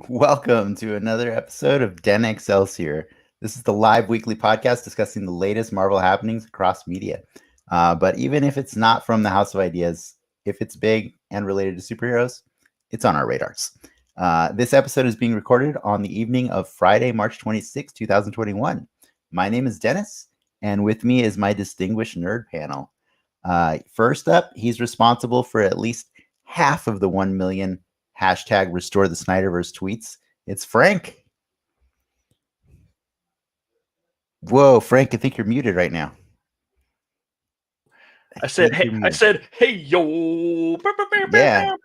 Welcome to another episode of Den Excelsior. This is the live weekly podcast discussing the latest Marvel happenings across media. But even if it's not from the House of Ideas, if it's big and related to superheroes, it's on our radars. This episode is being recorded on the evening of Friday, March 26, 2021. My name is Dennis, and with me is my distinguished nerd panel. First up, he's responsible for at least half of the 1 million hashtag restore the Snyderverse tweets. It's Frank. Whoa, Frank, I think you're muted right now. I said, hey, yo. Yeah.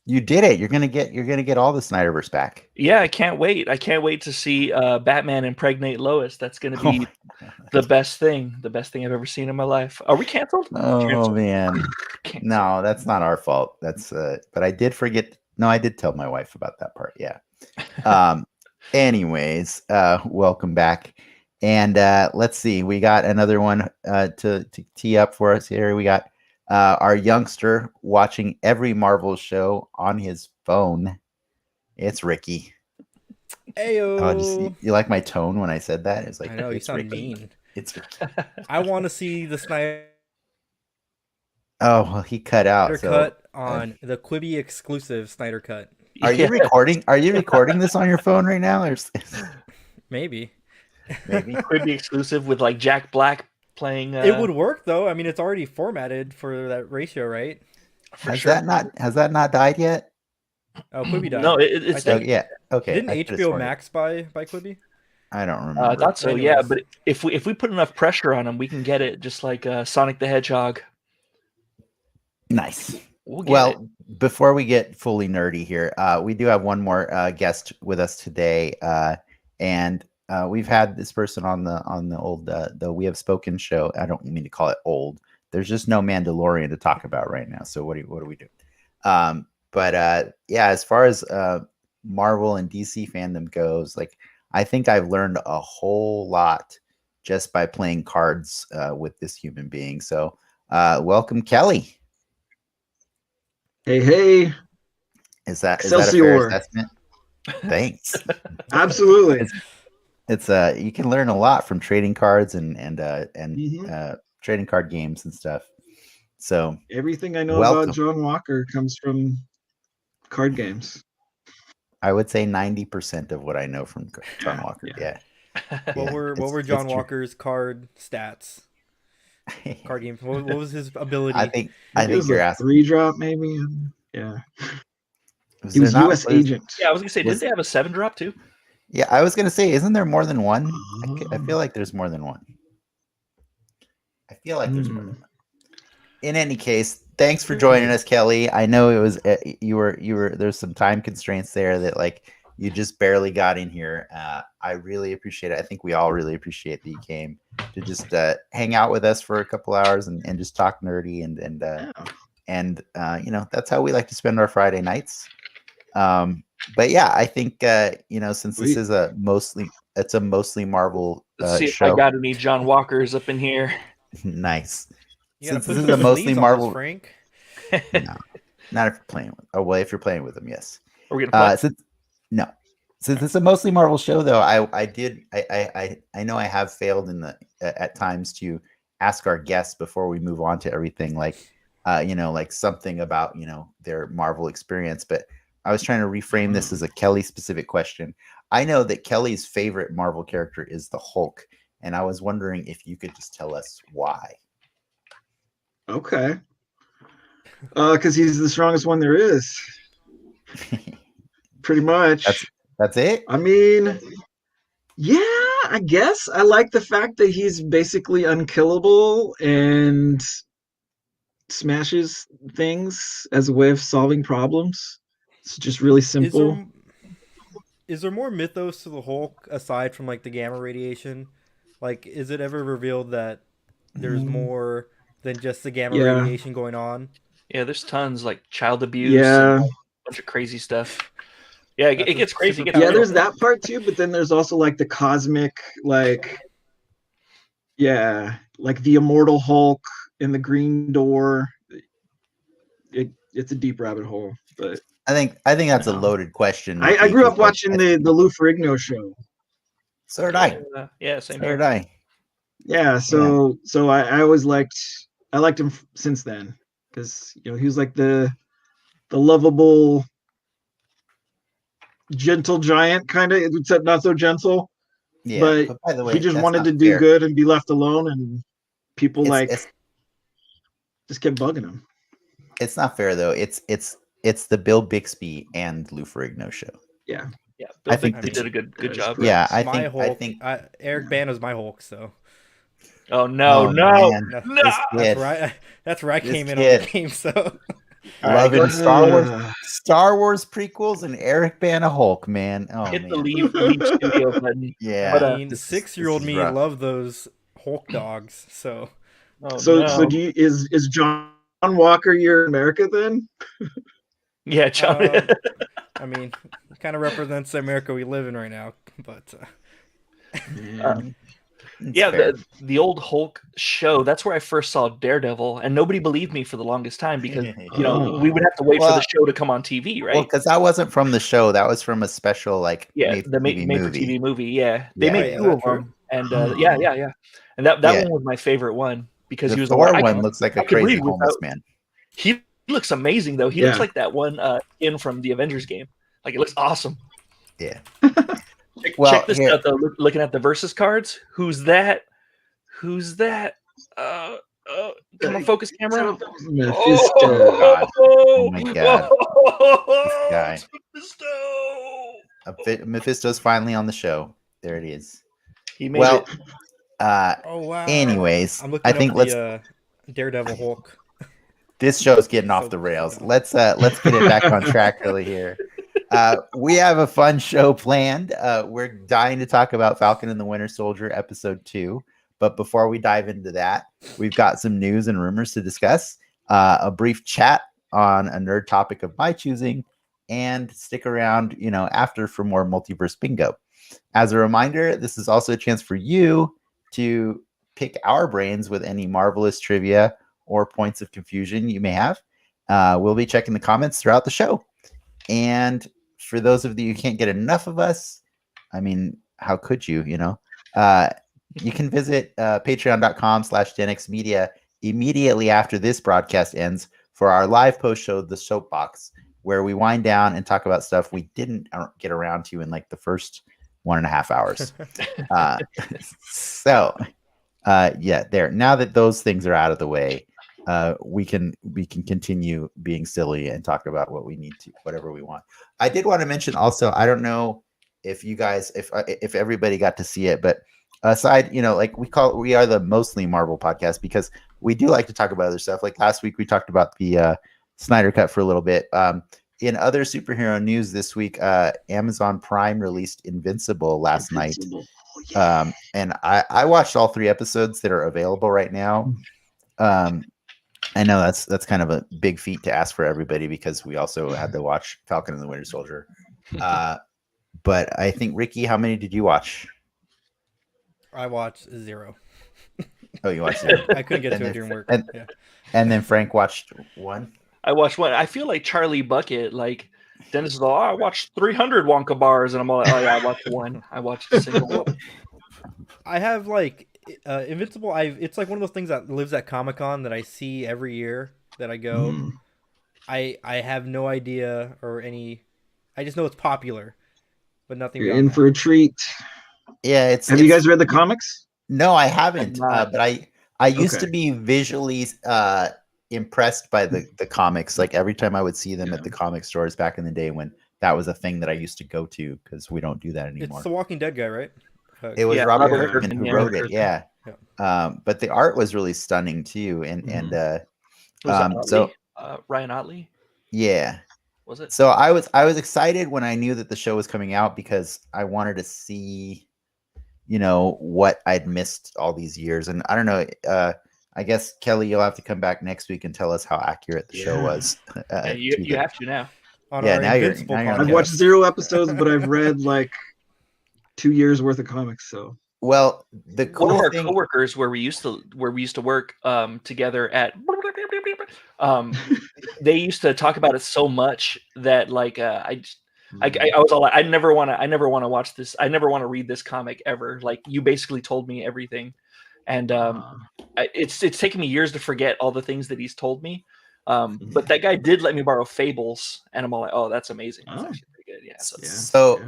You did it. You're gonna get all the Snyderverse back. Yeah, I can't wait. I can't wait to see Batman impregnate Lois. That's gonna be the best thing I've ever seen in my life. Are we canceled? Oh man. No, that's not our fault. That's but I did forget. No, I did tell my wife about that part. Yeah. Anyways, welcome back. And let's see. We got another one to tee up for us here. We got our youngster watching every Marvel show on his phone. It's Ricky. Ayo. Oh, you like my tone when I said that? It's like, I know, you sound Ricky. mean. It's Ricky. I want to see the Snyder Oh, well, he cut out. cut on the Quibi exclusive Snyder cut. Are you recording? Are you recording this on your phone right now? Or... Maybe. Quibi exclusive with like Jack Black playing. It would work though. I mean, it's already formatted for that ratio, right? Has that not died yet? Oh, Quibi died. No, it's yeah. Okay. Didn't HBO Max buy Quibi? I don't remember. I thought so. Yeah, but if we put enough pressure on them, we can get it just like Sonic the Hedgehog. Nice. Well, before we get fully nerdy here, we do have one more guest with us today, and we've had this person on the old the We Have Spoken show. I don't mean to call it old. There's just no Mandalorian to talk about right now. So what do we do? But yeah, as far as Marvel and DC fandom goes, like I think I've learned a whole lot just by playing cards with this human being. So welcome, Kelly. Hey. Is that a fair assessment? Thanks. Absolutely. It's you can learn a lot from trading cards and trading card games and stuff. So everything I know about John Walker comes from card games. I would say 90% of what I know from John Walker. Yeah. What were John Walker's card stats? Card game. What was his ability? I think you're asking 3-drop maybe. Yeah. He was U.S. agent. Yeah, I was gonna say, didn't they have a 7-drop too? Yeah, I was gonna say, isn't there more than one? I feel like there's more than one. In any case, thanks for joining us, Kelly. I know it was you were there's some time constraints there that like you just barely got in here. I really appreciate it. I think we all really appreciate that you came to just hang out with us for a couple hours and just talk nerdy and you know, that's how we like to spend our Friday nights. But yeah, I think since this is a mostly Marvel Let's see show. if I got any John Walkers up in here. Nice. Since this is a mostly Marvel, Frank. No, not if you're playing with. Oh well, if you're playing with them, yes. Are we gonna play? Since it's a mostly Marvel show, though, I know I have failed at times to ask our guests before we move on to everything, like like something about their Marvel experience. But I was trying to reframe this as a Kelly specific question. I know that Kelly's favorite Marvel character is the Hulk, and I was wondering if you could just tell us why. Okay. Because he's the strongest one there is. Pretty much. That's it? I mean, yeah, I guess. I like the fact that he's basically unkillable and smashes things as a way of solving problems. It's just really simple. is there more mythos to the Hulk aside from like the gamma radiation? Like, is it ever revealed that there's more than just the gamma Yeah. radiation going on? Yeah, there's tons like child abuse Yeah. and a bunch of crazy stuff. Yeah, it That's gets crazy. It super gets Yeah, real. there's that part too, but then there's also like the cosmic, like, yeah, like the immortal Hulk and the Green Door. It's a deep rabbit hole, but I think that's a No. loaded question. I Ricky, grew 'cause, up like, watching the Lou Ferrigno show. So did I. Yeah, same So here. did I. Yeah, so I always liked him since then, because he was like the lovable, gentle giant kind of, except not so gentle. Yeah, But by the way, he just that's wanted not to do fair. good and be left alone, and people It's just kept bugging him. it's not fair though. It's the Bill Bixby and Lou Ferrigno show. Yeah, Yeah, I Bill think Bixby the- did a good that is job. correct. Yeah, I My think Hulk. think Eric Bana's my Hulk. So Oh no, Oh, no, man. no, no! This that's kid, where I. That's where I This came in kid. on the game. So loving go Star Wars prequels and Eric Bana Hulk, man. Oh Hit man. the leave studio button. Yeah. But, I mean, this is- 6-year-old this is me rough. loved those Hulk dogs. So Oh, So no. is John Walker your America then? Yeah, John. I mean, it kind of represents the America we live in right now. But It's Yeah, fair. the old Hulk show. That's where I first saw Daredevil, and nobody believed me for the longest time because Oh. we would have to wait for Well- the show to come on TV, right? Well, because that wasn't from the show. That was from a special Yeah, the made-for-TV made for movie. TV movie. Yeah, they Yeah. made Wait, is two that of true? them, and yeah, and that Yeah. one was my favorite one because The he was Thor I one could- looks like I a could crazy read homeless without- man. He looks amazing though. He Yeah. looks like that one in from the Avengers game. Like it looks awesome. Yeah. Check, Well, this here- out though. Looking at the versus cards, who's that? Who's that? Come on, focus camera. Mephisto. Oh, God. Oh, my God. Oh, guy. Mephisto. Mephisto's finally on the show. There it is. He made Well, it. oh wow. anyways, I'm looking I up think the Daredevil Hulk. this show's getting off So- the rails. Let's get it back on track really here. We have a fun show planned. We're dying to talk about Falcon and the Winter Soldier episode 2. But before we dive into that, we've got some news and rumors to discuss, a brief chat on a nerd topic of my choosing, and stick around, after for more Multiverse Bingo. As a reminder, this is also a chance for you to pick our brains with any marvelous trivia or points of confusion you may have. We'll be checking the comments throughout the show. And for those of you who can't get enough of us, I mean, how could you, you can visit patreon.com/DenXmedia immediately after this broadcast ends for our live post show, The Soapbox, where we wind down and talk about stuff we didn't get around to in like the first 1.5 hours. There. Now that those things are out of the way, we can continue being silly and talk about what we need to, whatever we want. I did want to mention also, I don't know if you guys, if everybody got to see it, but aside, we are the mostly Marvel podcast because we do like to talk about other stuff. Like last week, we talked about the Snyder Cut for a little bit. In other superhero news this week, Amazon Prime released Invincible last night. And I watched all 3 episodes that are available right now. I know that's kind of a big feat to ask for everybody because we also had to watch Falcon and the Winter Soldier. But I think, Ricky, how many did you watch? I watched 0. Oh, you watched it. I couldn't get And to it then- during work. and- Yeah. And then Frank watched 1. I watched one. I feel like Charlie Bucket. Like Dennis is all, I watched 300 Wonka bars, and I'm all, oh yeah, I watched 1. I watched a single one. I have Invincible. It's like one of those things that lives at Comic-Con that I see every year that I go. I have no idea or any. I just know it's popular, but nothing. You're beyond in that. for a treat. Yeah, Have you guys read the comics? No, I haven't. not. But I used to Okay. be visually impressed by the comics. Like every time I would see them at the comic stores back in the day when that was a thing that I used to go to because we don't do that anymore. It's the Walking Dead guy, right? It was Yeah, Robert Robert Kirkman Kirkman, who yeah. wrote it. Yeah. But the art was really stunning too. Was it So Ryan Otley? yeah. Was it? So I was excited when I knew that the show was coming out because I wanted to see, what I'd missed all these years. And I don't know. I guess Kelly, you'll have to come back next week and tell us how accurate the show was. Yeah, you have to now. On Yeah, our now you're- Invincible now you're on I've the podcast. watched 0 episodes, but I've read like 2 years worth of comics. So Well, the One of cool our thing. coworkers where we used to work together at they used to talk about it so much that like I was all like, I never want to watch this. I never want to read this comic ever. Like you basically told me everything, and it's taken me years to forget all the things that he's told me. But that guy did let me borrow Fables, and I'm all like, oh, that's amazing. That's Oh. actually pretty good. Yeah. So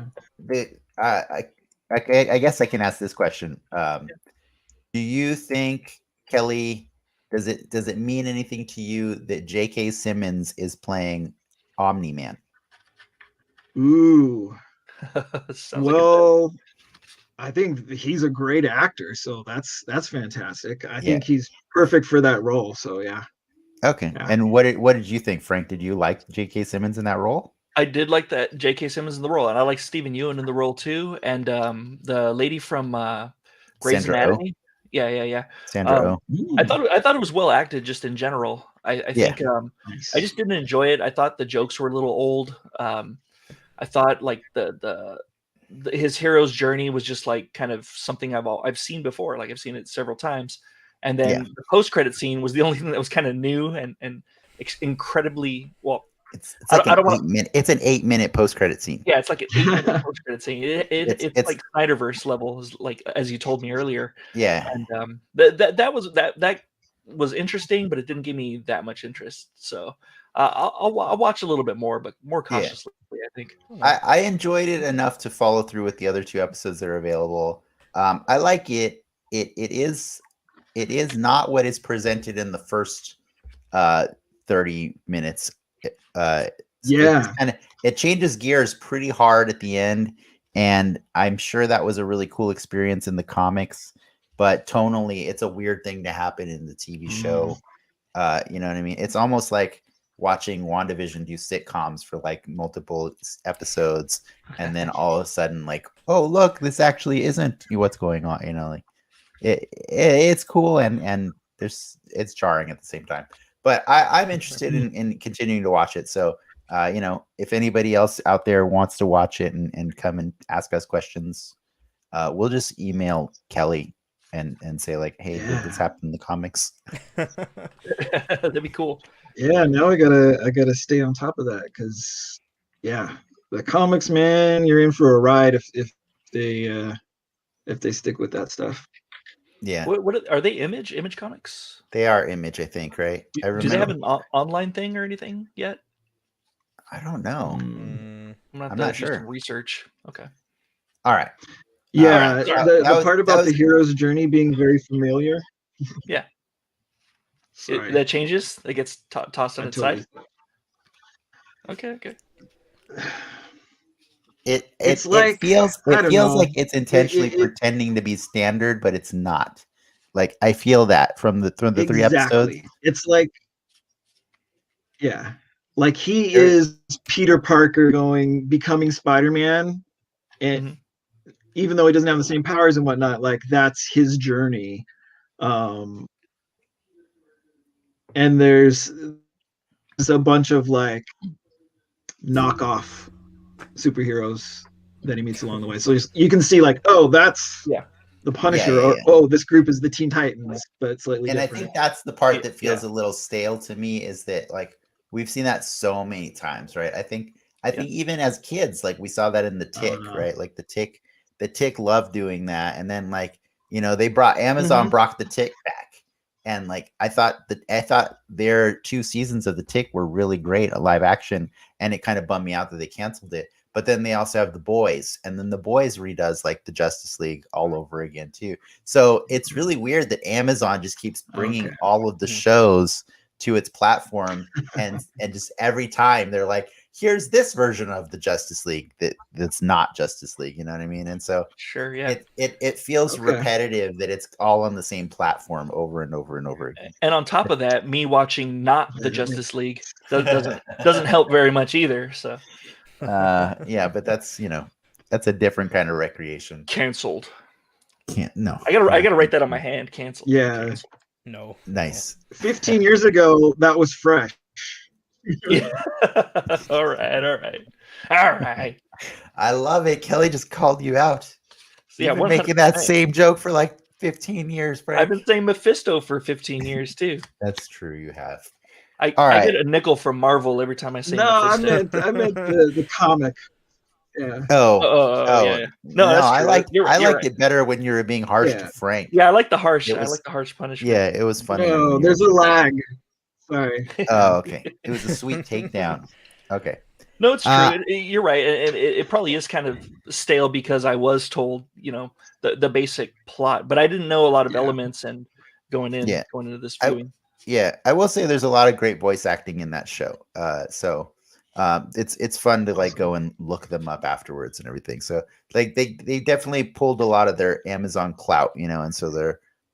I guess I can ask this question. Do you think, Kelly, does it mean anything to you that J.K. Simmons is playing Omni Man? Ooh. Sounds like Well, I think he's a great actor, so that's fantastic. I think he's perfect for that role. So yeah. Okay. Yeah. And what did you think, Frank? Did you like J.K. Simmons in that role? I did like that J.K. Simmons in the role, and I like Stephen Ewan in the role too, and the lady from Grey's Sandra Oh. Anatomy. Yeah. Sandra Oh. I thought it was well acted just in general. I think Nice. I just didn't enjoy it. I thought the jokes were a little old. I thought like his hero's journey was just like kind of something I've seen before. Like I've seen it several times, and then the post credit scene was the only thing that was kind of new and incredibly well. It's like it's an 8-minute post credit scene. Yeah, it's like an 8-minute post credit scene. It's like Snyderverse levels, like as you told me earlier. Yeah, and that was interesting, but it didn't give me that much interest. So I'll watch a little bit more, but more cautiously. I think I enjoyed it enough to follow through with the other 2 episodes that are available. I like it. It is not what is presented in the first 30 minutes. It changes gears pretty hard at the end, and I'm sure that was a really cool experience in the comics, but tonally it's a weird thing to happen in the TV show. You know what I mean? It's almost like watching WandaVision do sitcoms for like multiple episodes, and then all of a sudden like, oh look, this actually isn't what's going on. Like it's cool and it's jarring at the same time. But I'm interested in continuing to watch it. So if anybody else out there wants to watch it and come and ask us questions, we'll just email Kelly and say like, hey, did this happen in the comics? That'd be cool. Yeah, now I gotta stay on top of that because the comics, man, you're in for a ride if they stick with that stuff. Yeah. What are they? Image Comics? They are Image, I think, right? Do they have an online thing or anything yet? I don't know. I'm not do sure. some research. Okay. All right. Yeah, All right. the part about the hero's journey being very familiar. Yeah. Sorry. That changes. It gets tossed on its side. Okay. It like, feels like it's intentionally It- pretending to be standard, but it's not. Like I feel that from the 3 episodes. It's like, like he is Peter Parker becoming Spider-Man, and even though he doesn't have the same powers and whatnot, like that's his journey. And there's a bunch of like knockoff superheroes that he meets along the way. So you can see like, oh, that's the Punisher, or oh, this group is the Teen Titans, but slightly different. I think that's the part that feels a little stale to me, is that like we've seen that so many times, right? I think even as kids, like we saw that in the Tick, right? Like the Tick loved doing that, and then like they brought Amazon brought the Tick back. And like I thought their 2 seasons of the Tick were really great, live action, and it kind of bummed me out that they canceled it. But then they also have The Boys, and then The Boys redoes like the Justice League all over again too. So it's really weird that Amazon just keeps bringing all of the shows to its platform, and just every time they're like, here's this version of the Justice League that's not Justice League. You know what I mean? And so Sure, yeah. it feels Okay. repetitive that it's all on the same platform over and over and over again. And on top of that, me watching not the Justice League doesn't help very much either. So Yeah, but that's that's a different kind of recreation. canceled. I gotta write that on my hand. Canceled. Yeah. Canceled. No. Nice. 15 years ago, that was fresh. Yeah. All right. I love it. Kelly just called you out. So, yeah, You've been making that 100%. same joke for like 15 years, Frank. I've been saying Mephisto for 15 years too. That's true. You have. I right. get a nickel from Marvel every time I say No, I Mephisto. meant the comic. Yeah. Oh, yeah. No, that's I true. liked You're right. it better when you were being harsh Yeah. to Frank. Yeah, I like the harsh. It I was- like the harsh punishment. Yeah, it was funny. No, there's a lag. Sorry. Oh, okay. It was a sweet takedown. Okay. No, it's true. Uh, You're right. It probably is kind of stale because I was told, the basic plot, but I didn't know a lot of Yeah. elements and going into this viewing. Yeah, I will say there's a lot of great voice acting in that show. So it's fun to like go and look them up afterwards and everything. So like they definitely pulled a lot of their Amazon clout, and so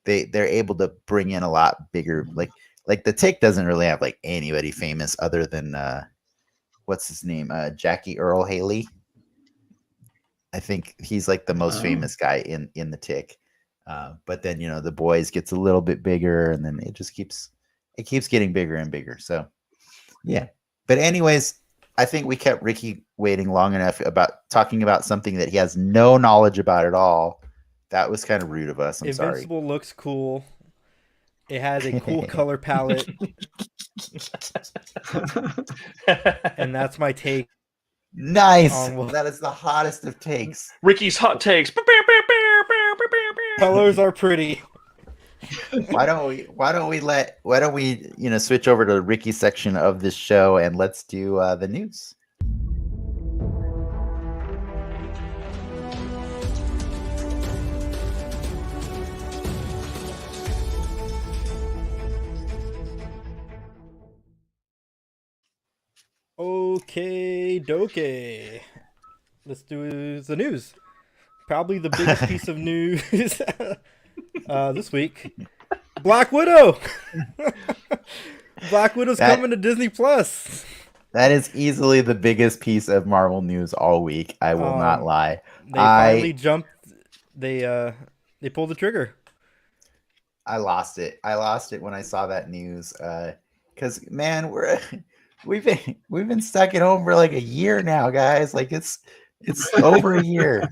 they're able to bring in a lot bigger like the Tick doesn't really have like anybody famous other than what's his name? Jackie Earl Haley. I think he's like the most famous guy in the Tick. But then the Boys gets a little bit bigger, and then it just keeps getting bigger and bigger. So yeah. But anyways, I think we kept Ricky waiting long enough about talking about something that he has no knowledge about at all. That was kind of rude of us. I'm sorry. Invincible looks cool. It has a cool color palette, and that's my take. Nice. Well, That is the hottest of takes. Ricky's hot takes. Colors are pretty. Why don't we switch over to Ricky's section of this show and let's do the news. Okay, doke. Let's do the news. Probably the biggest piece of news this week. Black Widow. Black Widow's coming to Disney Plus. That is easily the biggest piece of Marvel news all week. I will not lie. They finally jumped. They pulled the trigger. I lost it. I lost it when I saw that news. Because man, we've been stuck at home for like a year now, guys. Like it's over a year.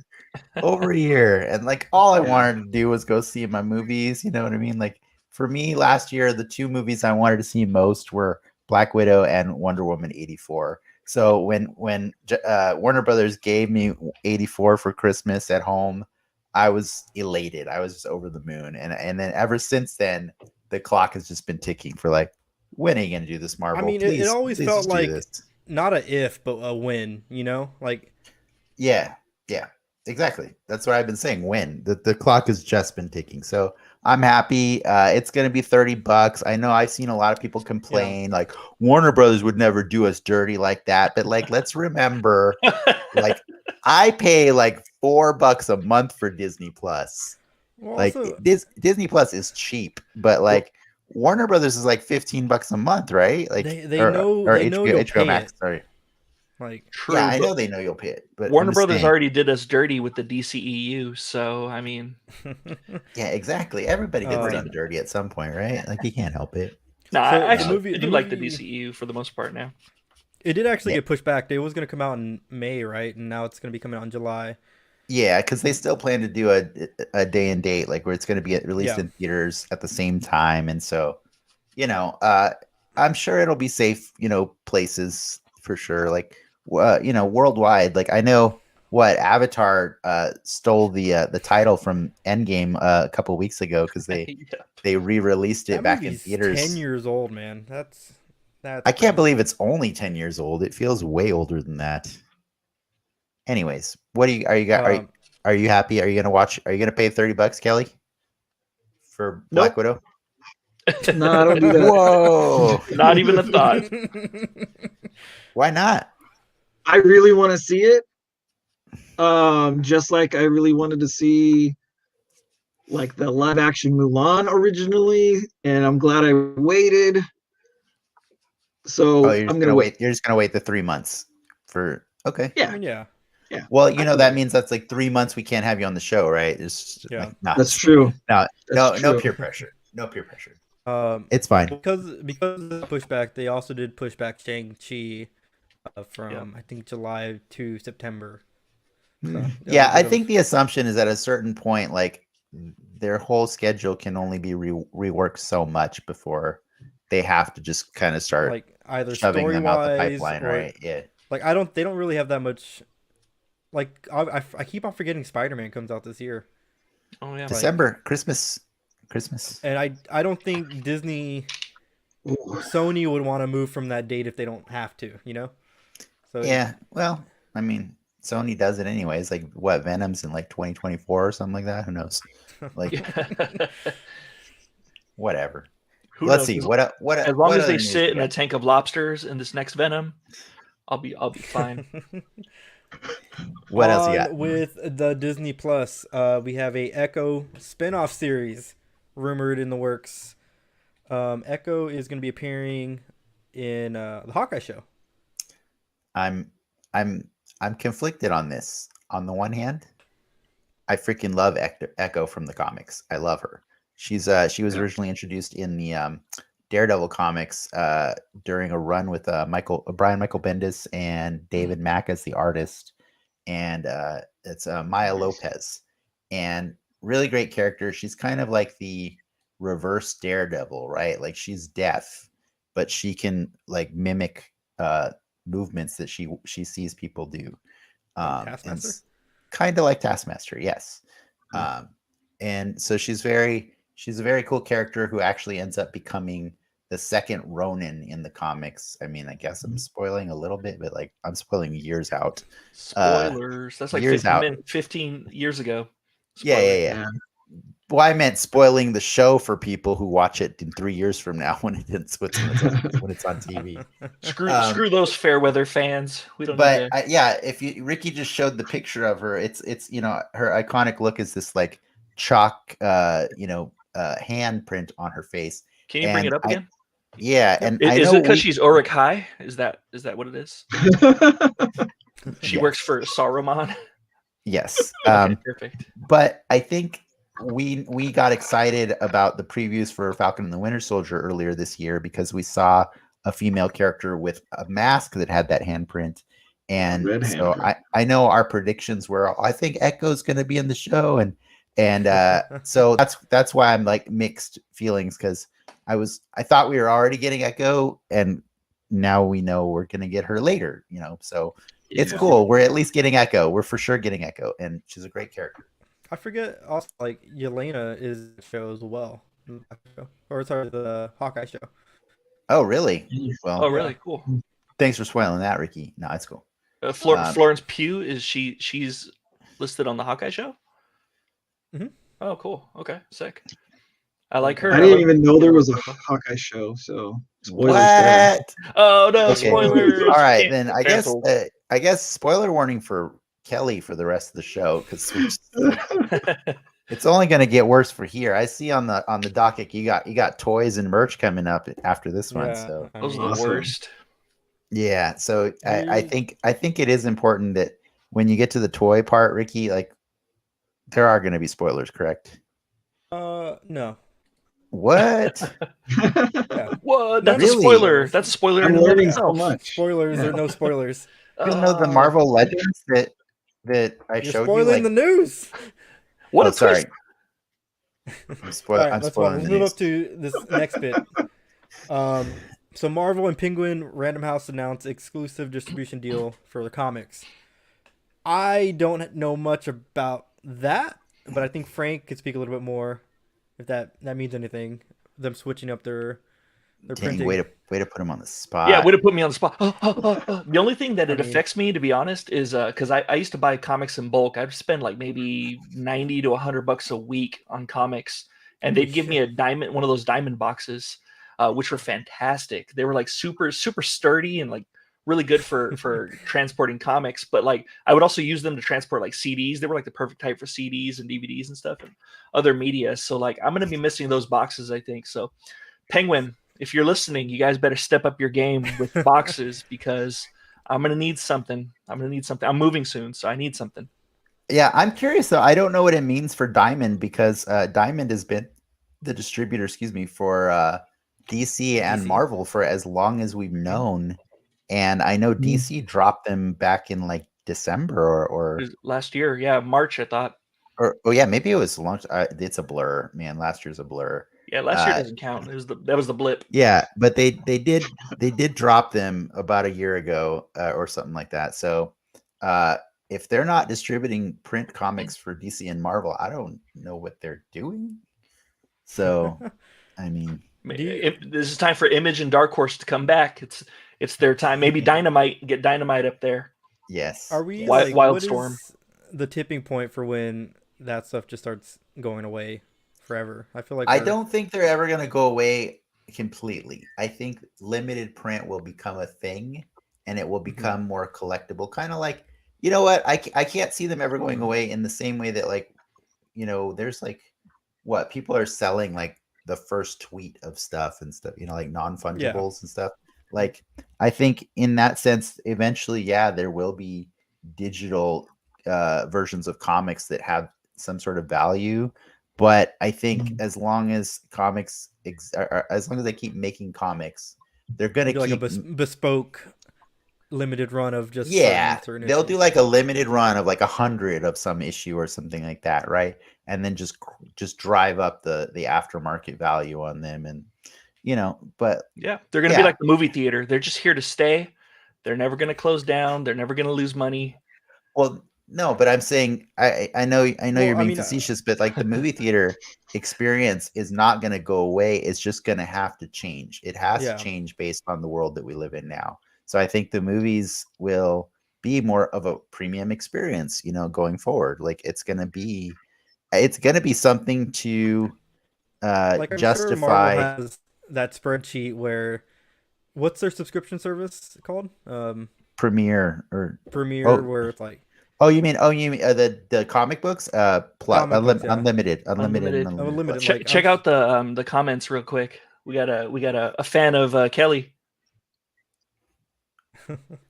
Over a year. And like all I wanted to do was go see my movies. You know what I mean? Like for me last year, the two movies I wanted to see most were Black Widow and Wonder Woman 84. So when Warner Brothers gave me 84 for Christmas at home, I was elated. I was just over the moon. And then ever since then, the clock has just been ticking for like, when are you going to do this, Marvel? I mean, it always felt like not a if, but a when, like. Yeah, exactly. That's what I've been saying. When the clock has just been ticking. So I'm happy. It's going to be $30. I know I've seen a lot of people complain like Warner Brothers would never do us dirty like that. But like, let's remember, like I pay like $4 a month for Disney Plus. Well, like also, Disney Plus is cheap, but like Warner Brothers is like $15 a month, right? Like they know you'll HBO pay Max. it. Sorry. Like True. Yeah, I know they know you'll pay it, but Warner Brothers already did us dirty with the DCEU, so I mean, yeah, exactly. Everybody gets done dirty at some point, right? Like you can't help it. No, So, I the like the movie- DCEU for the most part now. It did actually get pushed back. It was going to come out in May, right? And now it's going to be coming out in July. Yeah, because they still plan to do a day and date, like where it's going to be released in theaters at the same time, and so, I'm sure it'll be safe, places for sure. Like, worldwide. Like I know Avatar stole the title from Endgame a couple weeks ago because they re-released it That back in movie's theaters. 10 years old, man. That's I can't believe it's only 10 years old. It feels way older than that. Anyways, what are you happy? Are you gonna watch? Are you gonna pay $30, Kelly, for Black Widow? No, I don't do that. Whoa! Not even a thought. Why not? I really want to see it. Just like I really wanted to see like the live action Mulan originally, and I'm glad I waited. So you're I'm gonna wait. You're just gonna wait the 3 months for okay. I Yeah, mean, yeah. Well, that means that's like 3 months we can't have you on the show, right? It's Yeah. like, no, that's true. no, That's no true. peer pressure. No peer pressure. Um, It's fine. because of the pushback, they also did push back Shang-Chi from I think July to September. So, Yeah, I think the assumption is at a certain point, like their whole schedule can only be reworked so much before they have to just kind of start like either shoving them out the story-wise pipeline, or right? Yeah. like they don't really have that much. Like I keep on forgetting Spider-Man comes out this year. Oh yeah. December, Christmas. And I don't think Disney, Sony would want to move from that date if they don't have to, So Yeah, well, I mean, Sony does it anyways. Like what, Venom's in like 2024 or something like that? Who knows? Like whatever. Let's see. What as long as they sit in a tank of lobsters in this next Venom, I'll be fine. What else you got? With the Disney Plus, we have a Echo spin-off series rumored in the works. Echo is going to be appearing in the Hawkeye show. I'm conflicted on this. On the one hand, I freaking love Echo from the comics. I love her. She was originally introduced in the Daredevil comics during a run with Brian Michael Bendis and David Mack as the artist, and it's Maya Lopez, and really great character. She's kind of like the reverse Daredevil, right? Like she's deaf, but she can like mimic movements that she sees people do. Taskmaster? Kind of like Taskmaster, yes. And so she's a very cool character who actually ends up becoming the second Ronin in the comics. I mean, I guess I'm spoiling a little bit, but like I'm spoiling years out. Spoilers. That's like 15 years ago. Spoiler. Yeah. Well, I meant spoiling the show for people who watch it in 3 years from now when it's on TV. Screw those fair weather fans. We don't. But if Ricky just showed the picture of her, it's her iconic look is this like chalk handprint on her face. Can you bring it up again? And is it because she's Auric High? Is that what it is? She works for Saruman. Yes. Okay, perfect. But I think we got excited about the previews for Falcon and the Winter Soldier earlier this year because we saw a female character with a mask that had that handprint. And so I know our predictions were, I think Echo's going to be in the show. And so that's why I'm like mixed feelings, because I thought we were already getting Echo, and now we know we're going to get her later, so it's cool. We're at least getting Echo. We're for sure getting Echo, and she's a great character. I forget also, like, Yelena is the show as well. Or sorry, the Hawkeye show. Oh, really? Well, really? Cool. Thanks for spoiling that, Ricky. No, it's cool. Florence Pugh, she's listed on the Hawkeye show? Mm-hmm. Oh, cool. Okay, sick. I like her. I didn't even know there was a Hawkeye show, so spoilers. What? Oh no, okay. Spoilers! All right, then I guess spoiler warning for Kelly for the rest of the show, because it's only going to get worse for here. I see on the docket you got toys and merch coming up after this one. So those are the worst. Yeah, so I think it is important that when you get to the toy part, Ricky, like there are going to be spoilers, correct? No. What? Yeah. What? That's really? A spoiler. That's a spoiler. I'm learning so much. Spoilers or no spoilers. You know the Marvel Legends that I showed you. Spoiling the news. What? Sorry. I'm Right, spoiling. let's move up to this next bit. So Marvel and Penguin Random House announced exclusive distribution deal for the comics. I don't know much about that, but I think Frank could speak a little bit more if that means anything. Them switching up their printing. Way to put him on the spot. Yeah, way to put me on the spot. The only thing that affects me, to be honest, is because I used to buy comics in bulk. I'd spend like maybe $90 to $100 a week on comics, and they'd give me one of those diamond boxes, which were fantastic. They were like super super sturdy and like really good for transporting comics, but like I would also use them to transport like CDs. They were like the perfect type for CDs and DVDs and stuff and other media. So like I'm gonna be missing those boxes, I think. So Penguin, if you're listening, you guys better step up your game with boxes because I'm gonna need something. I'm moving soon, so I need something. Yeah, I'm curious though. I don't know what it means for Diamond because Diamond has been the distributor, for DC and Marvel for as long as we've known. And I know DC dropped them back in like December or last year. Yeah, March, I thought. Or yeah, maybe it was launched. It's a blur, man. Last year's a blur. Yeah, last year doesn't count. That was the blip. Yeah, but they did drop them about a year ago or something like that. So if they're not distributing print comics for DC and Marvel, I don't know what they're doing. So, I mean, this is time for Image and Dark Horse to come back. It's their time. Maybe Dynamite, get Dynamite up there. Yes. Are we Wildstorm? The tipping point for when that stuff just starts going away forever? I feel like I don't think they're ever going to go away completely. I think limited print will become a thing, and it will become more collectible. Kind of like, you know what? I can't see them ever going away in the same way that, like, you know, there's like what people are selling, like the first tweet of stuff and stuff, you know, like non-fungibles and stuff. Like, I think in that sense, eventually, yeah, there will be digital versions of comics that have some sort of value. But I think as long as comics, as long as they keep making comics, they're going to keep like a bespoke limited run of just certain they'll do like a limited run of like 100 of some issue or something like that, right? And then just drive up the aftermarket value on them, and you know, but yeah, they're gonna be like the movie theater. They're just here to stay. They're never gonna close down. They're never gonna lose money. Well, no, but I'm saying I know you're being facetious, but like the movie theater experience is not going to go away. It's just going to have to change. It has to change based on the world that we live in now. So I think the movies will be more of a premium experience, you know, going forward. Like it's going to be something to like justify. Sure Marvel has that spreadsheet where, what's their subscription service called? Premiere, where it's like. Oh, you mean the comic books? Unlimited. Check out the comments real quick. We got a fan of Kelly.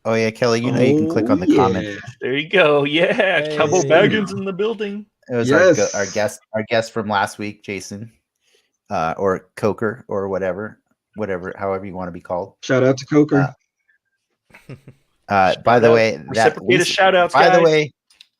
Oh yeah, Kelly. You know you can click on the comment. There you go. Yeah, Cowboy Baggins in the building. It was our guest from last week, Jason, or Coker, or whatever, however you want to be called. Shout out to Coker. By the way, reciprocated shout outs. By the way,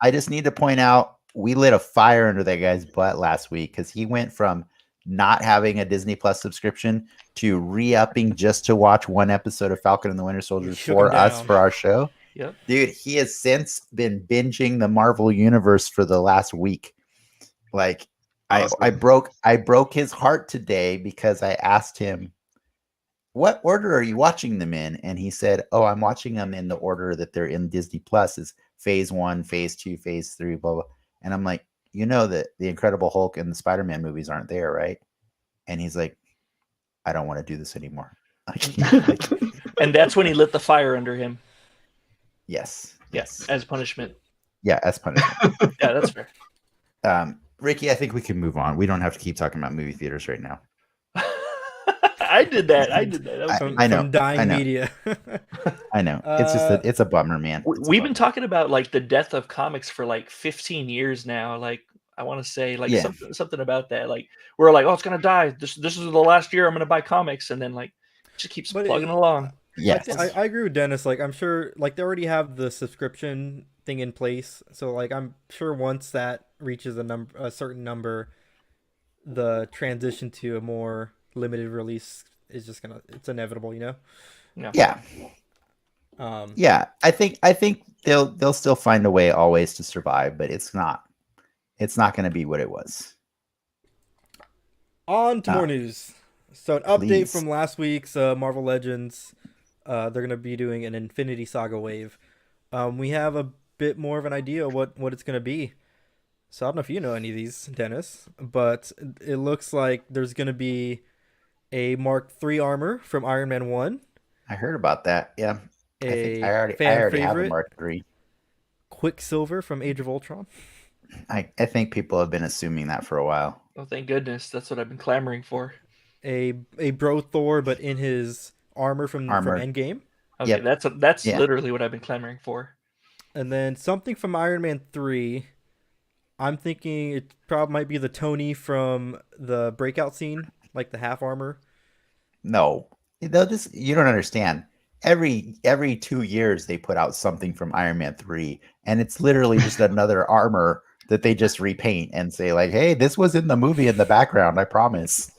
I just need to point out we lit a fire under that guy's butt last week because he went from not having a Disney Plus subscription to re-upping just to watch one episode of Falcon and the Winter Soldier for us for our show. Yep. Dude, he has since been binging the Marvel universe for the last week. Like, awesome. I broke his heart today because I asked him, what order are you watching them in? And he said, oh, I'm watching them in the order that they're in Disney Plus, is phase 1, phase 2, phase 3, blah, blah. And I'm like, you know that the Incredible Hulk and the Spider-Man movies aren't there, right? And he's like, I don't want to do this anymore. And that's when he lit the fire under him. Yes. As punishment. Yeah, as punishment. Yeah, that's fair. Ricky, I think we can move on. We don't have to keep talking about movie theaters right now. I did that. I know. From dying media. I know. It's just it's a bummer, man. We've been talking about like the death of comics for like 15 years now. Like I want to say like something about that. Like we're like, oh, it's gonna die. This is the last year I'm gonna buy comics, and then like it just keeps plugging along. Yes, I agree with Dennis. Like I'm sure like they already have the subscription thing in place, so like I'm sure once that reaches a certain number, the transition to a more limited release is just it's inevitable, you know. Yeah. I think they'll still find a way always to survive, but it's not going to be what it was. On to more news. So an update from last week's Marvel Legends. They're going to be doing an Infinity Saga wave. We have a bit more of an idea what it's going to be. So I don't know if you know any of these, Dennis, but it looks like there's going to be a Mark III armor from Iron Man 1. I heard about that. Yeah. A I already have a favorite, Mark III. Quicksilver from Age of Ultron. I think people have been assuming that for a while. Oh, thank goodness. That's what I've been clamoring for. A Bro Thor, but in his armor from Armored. Endgame. Okay, Yep. that's Yeah. literally what I've been clamoring for. And then something from Iron Man 3. I'm thinking it probably might be the Tony from the breakout scene, like the half armor. No, they'll just, you don't understand. Every 2 years they put out something from Iron Man 3, and it's literally just another armor that they just repaint and say like, "Hey, this was in the movie in the background, I promise."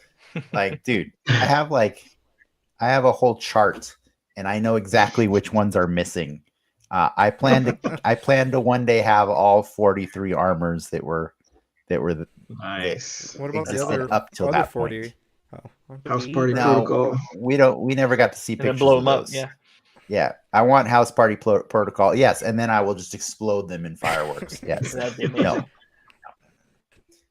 Like, dude, I have a whole chart, and I know exactly which ones are missing. I plan to one day have all 43 armors that were Nice. What about the existed other up till other that 40? point. House Party No, Protocol. we never got to see And then pictures blow of them up. those. Yeah. Yeah, I want House Party Protocol. Yes, and then I will just explode them in fireworks. Yes. That'd be amazing. No.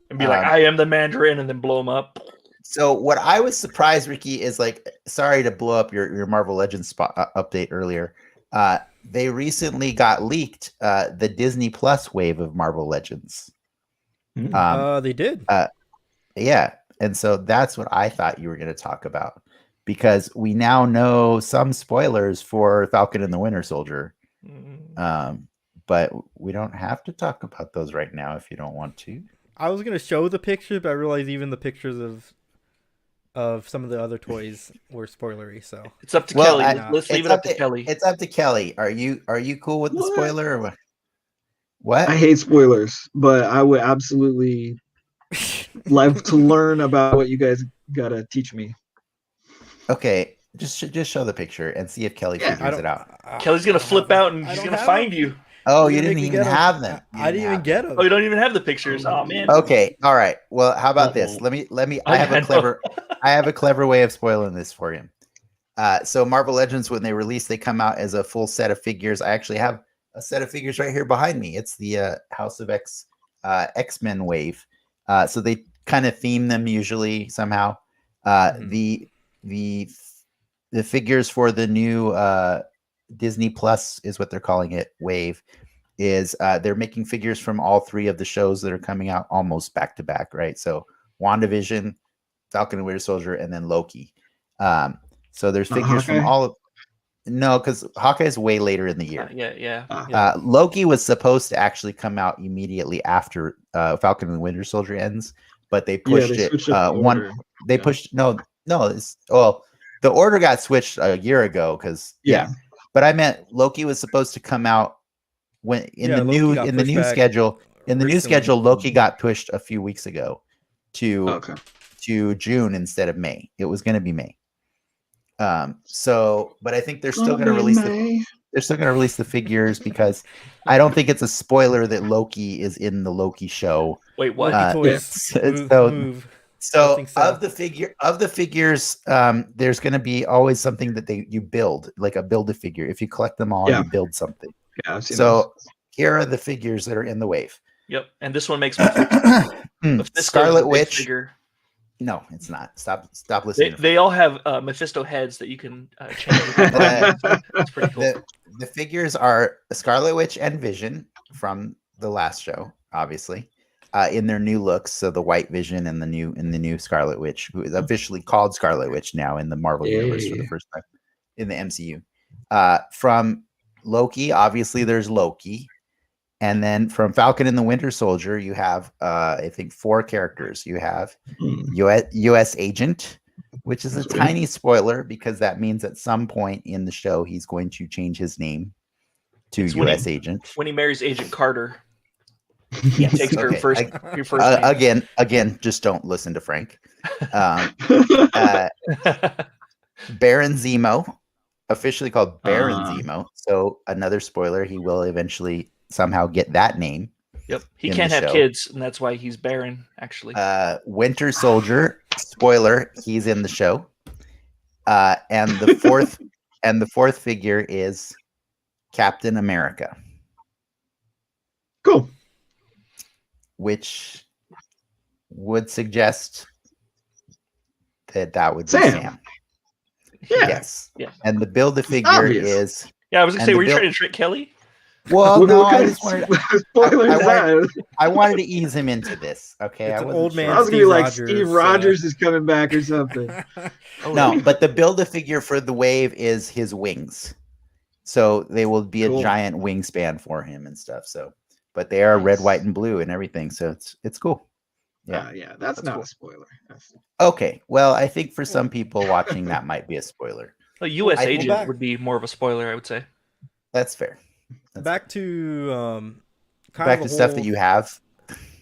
And be like, I am the Mandarin, and then blow them up. So what I was surprised, Ricky, is like, sorry to blow up your Marvel Legends update earlier. They recently got leaked the Disney Plus wave of Marvel Legends. They did. Yeah, and so that's what I thought you were going to talk about, because we now know some spoilers for Falcon and the Winter Soldier. But we don't have to talk about those right now if you don't want to. I was gonna show the picture, but I realized even the pictures of some of the other toys were spoilery. So it's up to Kelly. I- Let's leave it up to Kelly. It's up to Kelly. Are you cool with the spoiler or what? What? I hate spoilers, but I would absolutely like to learn about what you guys gotta teach me. Okay, just show the picture and see if Kelly figures it out. Kelly's gonna flip out and I he's don't gonna have find them. you. Oh, You're you gonna didn't make me even get 'em. have them. I didn't even get them. Oh, you don't even have the pictures. Oh man. Okay, all right. Well, how about this? Let me. I have a clever way of spoiling this for you. So Marvel Legends, when they release, they come out as a full set of figures. I actually have a set of figures right here behind me. It's the House of X-Men wave. So they kind of theme them usually somehow. The figures for the new Disney Plus is what they're calling it, wave, is they're making figures from all three of the shows that are coming out almost back to back, right? So WandaVision, Falcon and Winter Soldier, and then Loki. So there's figures from all of... No, because Hawkeye is way later in the year. Yeah. Loki was supposed to actually come out immediately after Falcon and Winter Soldier ends, but they pushed it. They pushed... No. The order got switched a year ago because but I meant Loki was supposed to come out when in the new schedule. In the new schedule, Loki got pushed a few weeks ago to June instead of May. It was going to be May. But I think they're still going to release the figures because I don't think it's a spoiler that Loki is in the Loki show. Wait, what? So of the figures, there's going to be always something that you build, like a Build-A-Figure. If you collect them all, you build something. Yeah, I've seen so here are the figures that are in the wave. Yep, and this one makes Scarlet Witch. Figure. No, it's not. Stop listening. They all have Mephisto heads that you can change. That's pretty cool. The figures are Scarlet Witch and Vision from the last show, obviously. In their new looks, so the White Vision and the new Scarlet Witch, who is officially called Scarlet Witch now in the Marvel universe for the first time in the MCU. From Loki, obviously there's Loki, and then from Falcon and the Winter Soldier, you have I think 4 characters. You have U.S. Agent, which is a tiny spoiler because that means at some point in the show he's going to change his name to U.S. Agent when he marries Agent Carter. He takes her first. Again, just don't listen to Frank. Baron Zemo, officially called Baron Zemo. So another spoiler: he will eventually somehow get that name. Yep, he can't have kids, and that's why he's Baron. Actually, Winter Soldier, spoiler: he's in the show. And the fourth figure is Captain America. Cool. Which would suggest that would be Sam. Yeah. Yes. Yeah. And the Build-A-Figure is Yeah, I was gonna And say, the were you Bill- trying to trick Kelly? Well, What- no, what I kind just of wanted spoiler I is wanted- that? I wanted to ease him into this. Okay, It's I an wasn't old sure. man I was gonna be Steve like Rogers, Steve Rogers is coming back or something. Oh, No, but the Build-A-Figure for the Wave is his wings. So they will be Cool. a giant wingspan for him and stuff. So, but they are red, Nice. white, and blue and everything. So it's cool. Yeah. Yeah, that's That's not cool. a spoiler. That's... Okay. Well, I think for some people watching that might be a spoiler. A U.S. I- agent back- would be more of a spoiler, I would say. That's fair. That's Back to kind Back of to the stuff whole... that you have.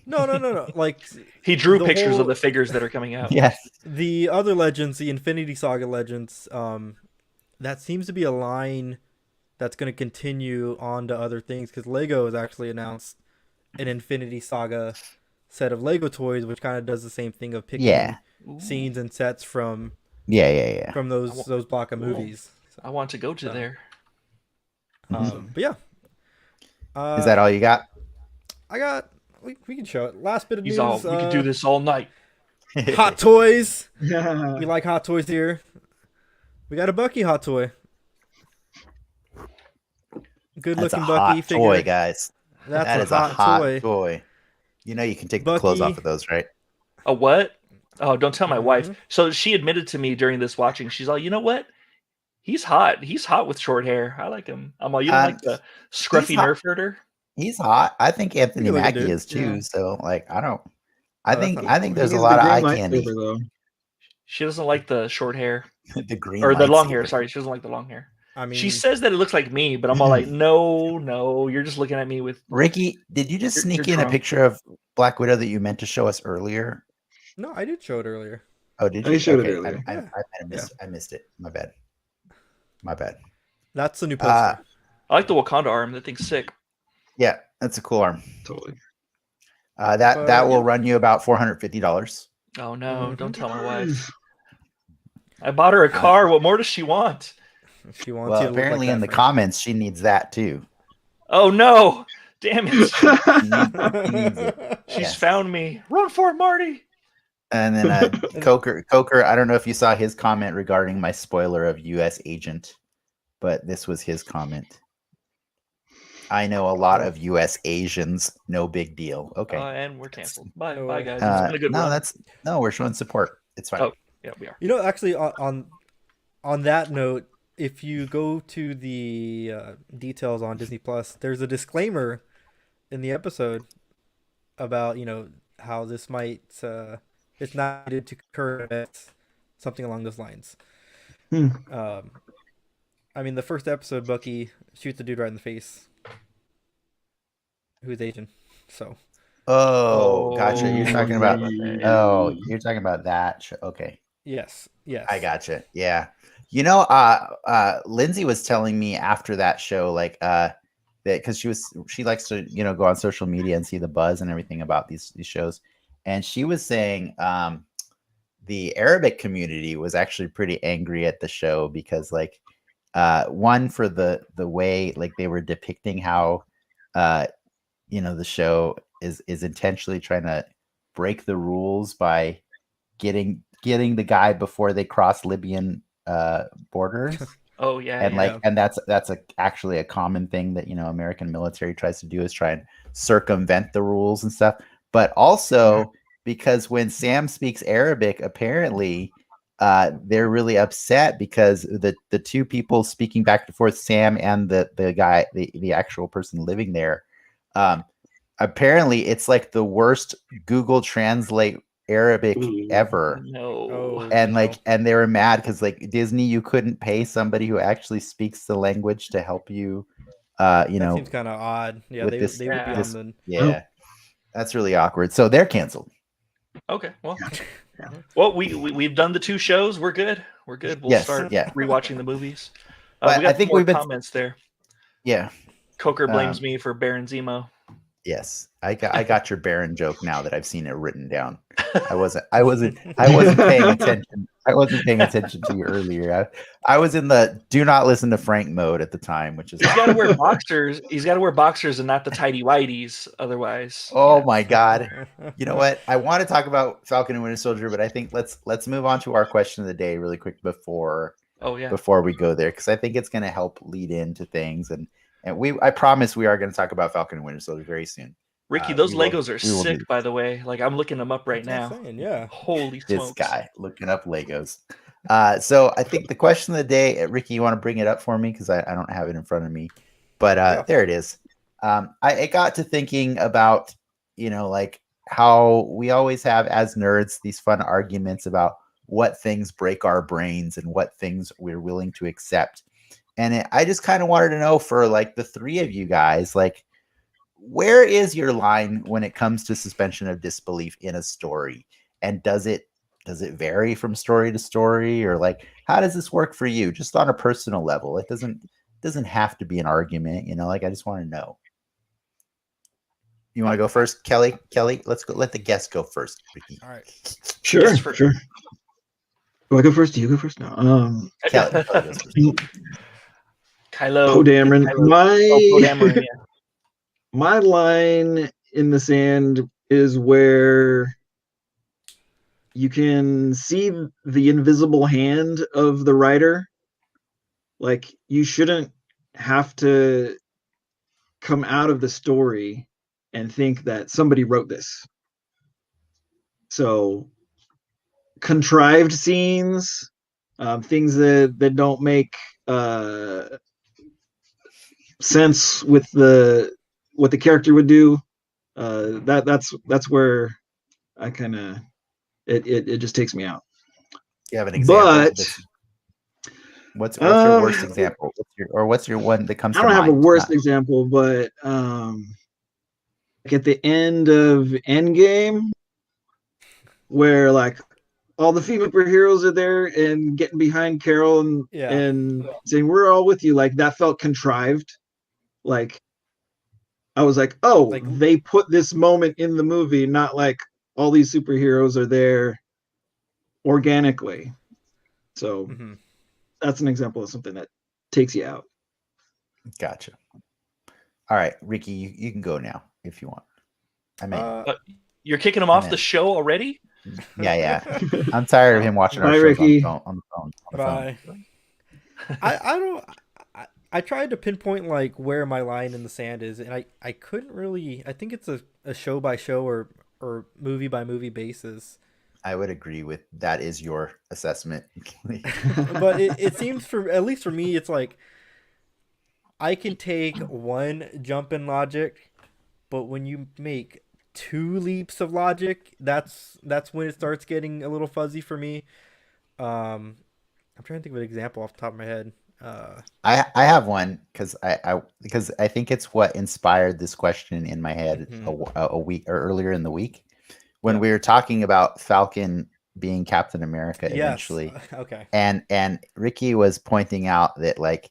No. Like He drew the pictures whole- of the figures that are coming out. Yes. the other legends, the Infinity Saga legends. That seems to be a line that's going to continue on to other things because Lego has actually announced an Infinity Saga set of Lego toys, which kind of does the same thing of picking Yeah. scenes and sets from Yeah. from those block of movies. I want to go to there. But yeah, Is that all you got? I got. We can show it. Last bit of He's news. all. We could do this all night. Hot toys. Yeah. We like hot toys here. We got a Bucky hot toy. Good That's a looking Bucky hot figure. toy, guys. That's That a is hot, a hot toy. toy. You know you can take the clothes Bucky. off of those, right? A what? Oh, don't tell my wife. Mhm. So she admitted to me during this watching. She's all, you know what? He's hot. He's hot with short hair. I like him. I'm all, you don't like the scruffy hot. Nerf herder? He's hot. I think Anthony Good looking Mackie dude. is too. Yeah. So like I don't. Oh, I that's think not I think cool. there's He a needs lot the of green eye candy. lightsaber, though. She doesn't like the short hair The green or the long hair. lightsaber. Sorry, she doesn't like the long hair. I mean, She says that it looks like me, but I'm all like, no, you're just looking at me with. Ricky, did you just You're sneak in a drunk. picture of Black Widow that you meant to show us earlier? no, I did show it earlier. Oh, did I you? showed it Okay, earlier. I Yeah. might have missed. I missed it. My bad. My bad. That's the new poster. I like the Wakanda arm. That thing's sick. Yeah, that's a cool arm. Totally. That will yeah. run you about $450. Oh no! Mhm. Don't tell my wife. I bought her a car. What more does she want? She wants Well, you to look apparently like in that, the Frank. comments, she needs that too. Oh no! Damn it! She needs it. She's Yes. found me. Run for it, Marty. And then Coker, I don't know if you saw his comment regarding my spoiler of U.S. Agent, but this was his comment. I know a lot of U.S. Asians. No big deal. Okay. And we're canceled. Bye, No bye, way. guys. It's been a good no, run. we're showing support. It's fine. Oh. Yeah, we are. You know, actually, on that note, if you go to the details on Disney Plus, there's a disclaimer in the episode about how this might it's not needed to current events, something along those lines. Hmm. I mean, the first episode, Bucky shoots the dude right in the face, who's Asian. So Oh, gotcha. You're talking about. yeah. Oh, you're talking about that. Okay. yes, I gotcha. Yeah. Lindsay was telling me after that show, like, that because she likes to, go on social media and see the buzz and everything about these shows. And she was saying, the Arabic community was actually pretty angry at the show because like, one for the way, like they were depicting how, the show is intentionally trying to break the rules by getting the guy before they cross Libyan borders. Oh yeah. And yeah. and that's actually a common thing that American military tries to do is try and circumvent the rules and stuff. But also because when Sam speaks Arabic, apparently they're really upset because the two people speaking back and forth, Sam and the guy, the actual person living there, apparently it's like the worst Google Translate Arabic ever. No. And they were mad because like Disney, you couldn't pay somebody who actually speaks the language to help you. that seems kind of odd. Yeah, with they this- would be on this- the Yeah, that's really awkward. So they're canceled. Okay. Well, we've done the 2 shows. We're good. We'll Yes, start yeah. rewatching the movies. But we got I think more we've been- comments there. Yeah. Coker blames me for Baron Zemo. Yes, I got your Baron joke now that I've seen it written down. I wasn't paying attention. I wasn't paying attention to you earlier. I was in the do not listen to Frank mode at the time, which is He's got to wear boxers. He's got to wear boxers and not the tidy whities. Otherwise, oh my god. You know what? I want to talk about Falcon and Winter Soldier, but I think let's move on to our question of the day really quick before Oh yeah. before we go there, because I think it's going to help lead into things, and I promise we are going to talk about Falcon and Winter Soldier very soon. Ricky, those we will- Legos are we will do sick, by the way. Like I'm looking them up right That's now. what I'm saying, yeah. Holy This smokes! guy looking up Legos. So I think the question of the day, Ricky, you want to bring it up for me because I don't have it in front of me, but Yeah. there it is. I got to thinking about, like how we always have as nerds these fun arguments about what things break our brains and what things we're willing to accept. And I just kind of wanted to know for like the three of you guys, like, where is your line when it comes to suspension of disbelief in a story? And does it vary from story to story, or like how does this work for you just on a personal level? It doesn't have to be an argument, like I just want to know. You want to go first, Kelly? Let's go. Let the guest go first, Ricky. All right. Sure, Yes, sure. Do I go first? Do you go first? No. Kelly goes first. Kylo. Poe Dameron. Poe Dameron, yeah. My line in the sand is where you can see the invisible hand of the writer. Like, you shouldn't have to come out of the story and think that somebody wrote this. So, contrived scenes, things that don't make sense with what the character would do. That's where I kind of it just takes me out. You have an example. But What's your worst example? What's your one that comes to mind? I don't have a worst example, but like at the end of Endgame, where like all the female superheroes are there and getting behind Carol and saying we're all with you, like that felt contrived. Like I was like, oh, like they put this moment in the movie, not like all these superheroes are there organically. So that's an example of something that takes you out. Gotcha. All right, Ricky, you can go now if you want. I mean, you're kicking him off the show already? Yeah. I'm tired of him watching our shows on the phone. Bye. I tried to pinpoint like where my line in the sand is, and I couldn't really. I think it's a show by show or movie by movie basis. I would agree with that is your assessment. But it seems at least for me, it's like I can take one jump in logic, but when you make two leaps of logic, that's when it starts getting a little fuzzy for me. I'm trying to think of an example off the top of my head. I have one because I think it's what inspired this question in my head a week or earlier in the week when we were talking about Falcon being Captain America eventually. Okay. And Ricky was pointing out that like,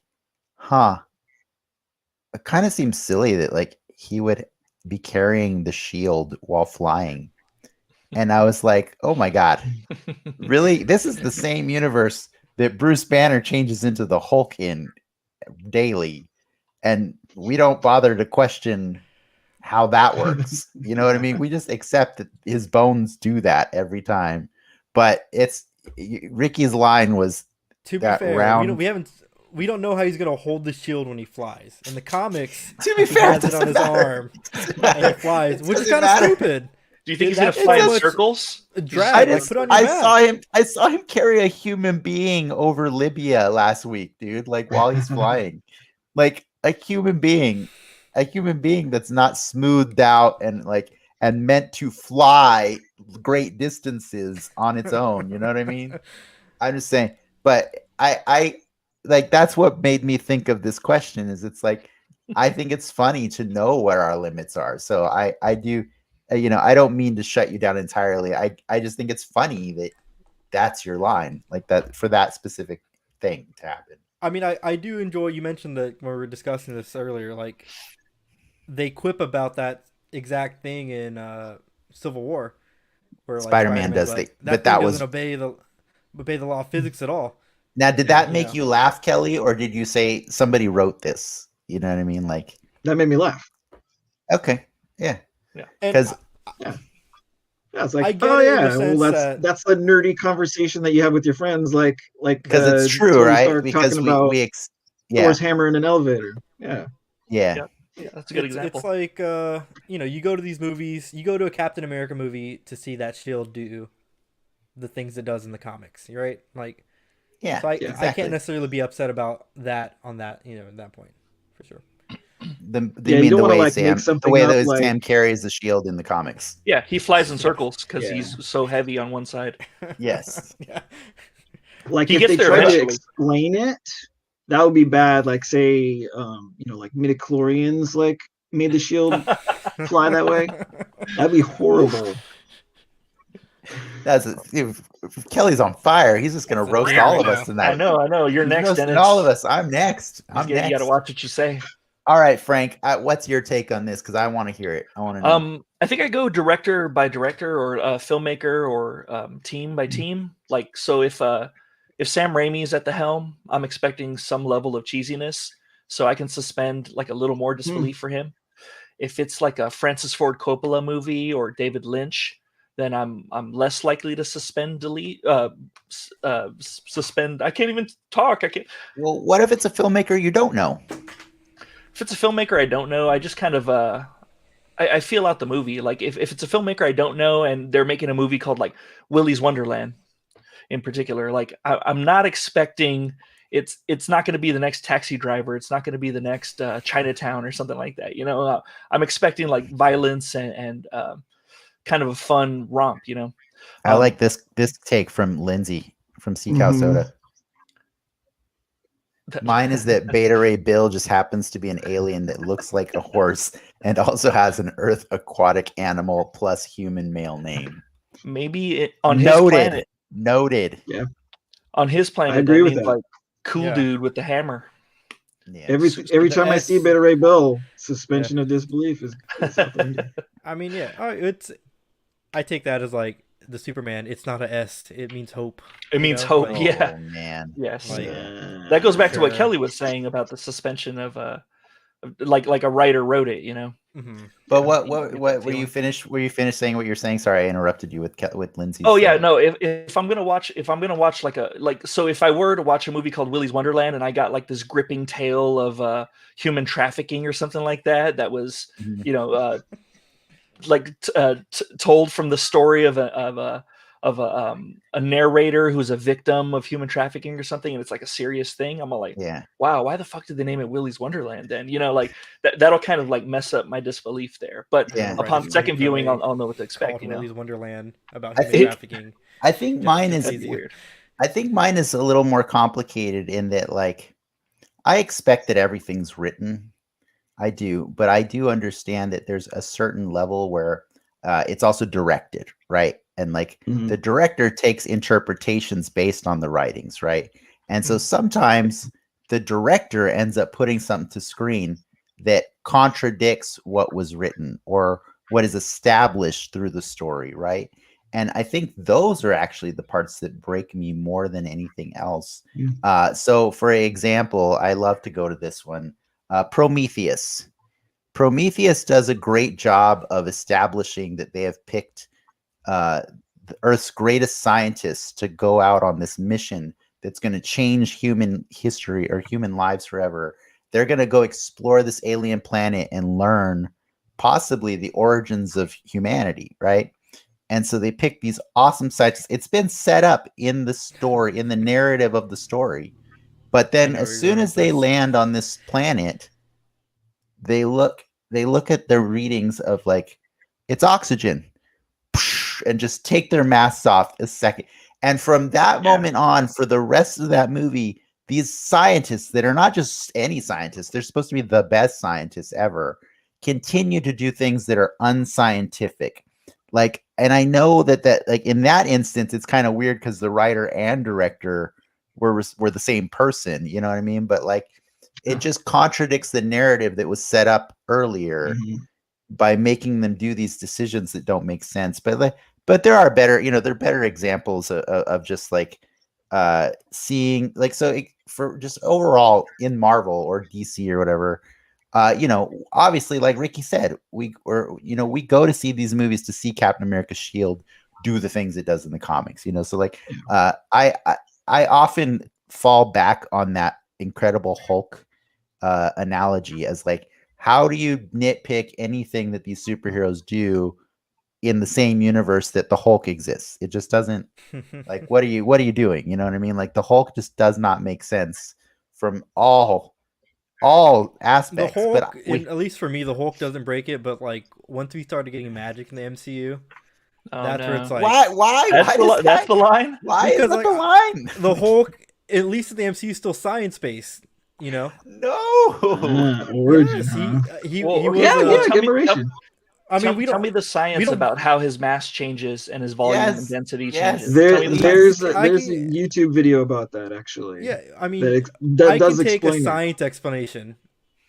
it kind of seems silly that like he would be carrying the shield while flying. And I was like, oh my God, really? This is the same universe that Bruce Banner changes into the Hulk in daily. And we don't bother to question how that works. You know what I mean? We just accept that his bones do that every time. But Ricky's line was to be fair, we don't know how he's gonna hold the shield when he flies. In the comics, to be fair, he has it on his arm and he flies, which is kind of stupid. Do you think he's gonna fly in circles? I saw him carry a human being over Libya last week, dude. Like while he's flying, like a human being that's not smoothed out and meant to fly great distances on its own. You know what I mean? I'm just saying, but I like that's what made me think of this question. Is it's like I think it's funny to know where our limits are. So I do. I don't mean to shut you down entirely. I just think it's funny that that's your line, like that for that specific thing to happen. I mean, I do enjoy. You mentioned that when we were discussing this earlier, like they quip about that exact thing in Civil War, where Spider-Man does like, but that doesn't obey the law of physics at all. Now, did that make you laugh, Kelly, or did you say somebody wrote this? You know what I mean? Like that made me laugh. Okay, yeah. Yeah, because Yeah, it's I like, get oh it in the yeah, well sense that's a nerdy conversation that you have with your friends, like Because it's true, Tony right? Stark Because talking about yeah, Thor's hammer in an elevator. Yeah. yeah. Yeah, that's a good it's example. like you go to these movies, you go to a Captain America movie to see that shield do the things it does in the comics, right? Like, Yeah, so I exactly. can't necessarily be upset about that on that at that point for sure. You you mean don't the want to way like make the something way up that like Sam carries the shield in the comics? Yeah, he flies in circles because Yeah. he's so heavy on one side. Yes. Yeah. like He if gets they there tried to eventually. explain it, that would be bad. Like say, like midichlorians like made the shield fly that way. That'd be horrible. If Kelly's on fire. He's just gonna That's a roast thing all right of us now. tonight. I know. You're He's next, roasting Dennis. all of us. I'm next. You got to watch what you say. All right, Frank. What's your take on this? Because I want to hear it. I want to know. I think I go director by director or filmmaker or team by team. Like, so if Sam Raimi is at the helm, I'm expecting some level of cheesiness, so I can suspend like a little more disbelief for him. If it's like a Francis Ford Coppola movie or David Lynch, then I'm less likely to suspend. I can't even talk. I can't. Well, what if it's a filmmaker you don't know? If it's a filmmaker I don't know, I just kind of I feel out the movie. Like if it's a filmmaker I don't know and they're making a movie called like Willy's Wonderland in particular, like I'm not expecting it's not going to be the next Taxi Driver. It's not going to be the next Chinatown or something like that. I'm expecting like violence and kind of a fun romp. I like this take from Lindsay from Sea Cow Soda. Mine is that Beta Ray Bill just happens to be an alien that looks like a horse and also has an Earth aquatic animal plus human male name. Maybe on his planet. Noted. Yeah. On his planet, I agree with means that. like cool dude with the hammer. Yeah. Every time I see Beta Ray Bill, suspension of disbelief is I mean, I take that as like the Superman. It's not a S. It means hope. It means hope. Oh, yeah. Man. Yes. Like, that goes back to what Kelly was saying about the suspension of like a writer wrote it. Mm-hmm. But what were you finished? Were you finished saying what you're saying? Sorry, I interrupted you with Lindsay. Oh yeah, no. If I'm gonna watch so if I were to watch a movie called Willy's Wonderland and I got like this gripping tale of human trafficking or something like that was told from the story of a narrator who's a victim of human trafficking or something, and it's like a serious thing, I'm all like, wow, why the fuck did they name it Willy's Wonderland then? Like that'll kind of like mess up my disbelief there. But upon second viewing, I'll know what to expect. Willy's Wonderland about human trafficking. I think mine is weird. I think mine is a little more complicated in that, like, I expect that everything's written. I do, but I do understand that there's a certain level where it's also directed, right? And like the director takes interpretations based on the writings, right? And so sometimes the director ends up putting something to screen that contradicts what was written or what is established through the story, right? And I think those are actually the parts that break me more than anything else. So for example, I love to go to this one. Prometheus. Prometheus does a great job of establishing that they have picked the Earth's greatest scientists to go out on this mission that's going to change human history or human lives forever. They're going to go explore this alien planet and learn possibly the origins of humanity, right? And so they pick these awesome scientists. It's been set up in the story, in the narrative of the story. But then as soon as they land on this planet, they look at their readings of like, it's oxygen, and just take their masks off a second. And from that moment on, for the rest of that movie, these scientists that are not just any scientists, they're supposed to be the best scientists ever, continue to do things that are unscientific. Like, and I know that like in that instance, it's kind of weird because the writer and director were the same person, you know what I mean? But like, it just contradicts the narrative that was set up earlier by making them do these decisions that don't make sense. But there are better, there are better examples of just like seeing, like, so for just overall in Marvel or DC or whatever, obviously, like Ricky said, we go to see these movies to see Captain America's shield do the things it does in the comics. So like I often fall back on that Incredible Hulk analogy as like, how do you nitpick anything that these superheroes do in the same universe that the Hulk exists? It just doesn't. Like, what are you doing? You know what I mean? Like, the Hulk just does not make sense from all aspects. The Hulk, but at least for me, the Hulk doesn't break it. But like once we started getting magic in the MCU, that's where it's like, why? That's the line. Why because, is that like, the line? The Hulk, at least in the MCU, is still science based. No. Origin. Yes, he Well, was. Give Operation. I mean, tell me the science about how his mass changes and his volume and density changes. There's a YouTube video about that actually. Yeah, I mean, that I does can take a explain science explanation,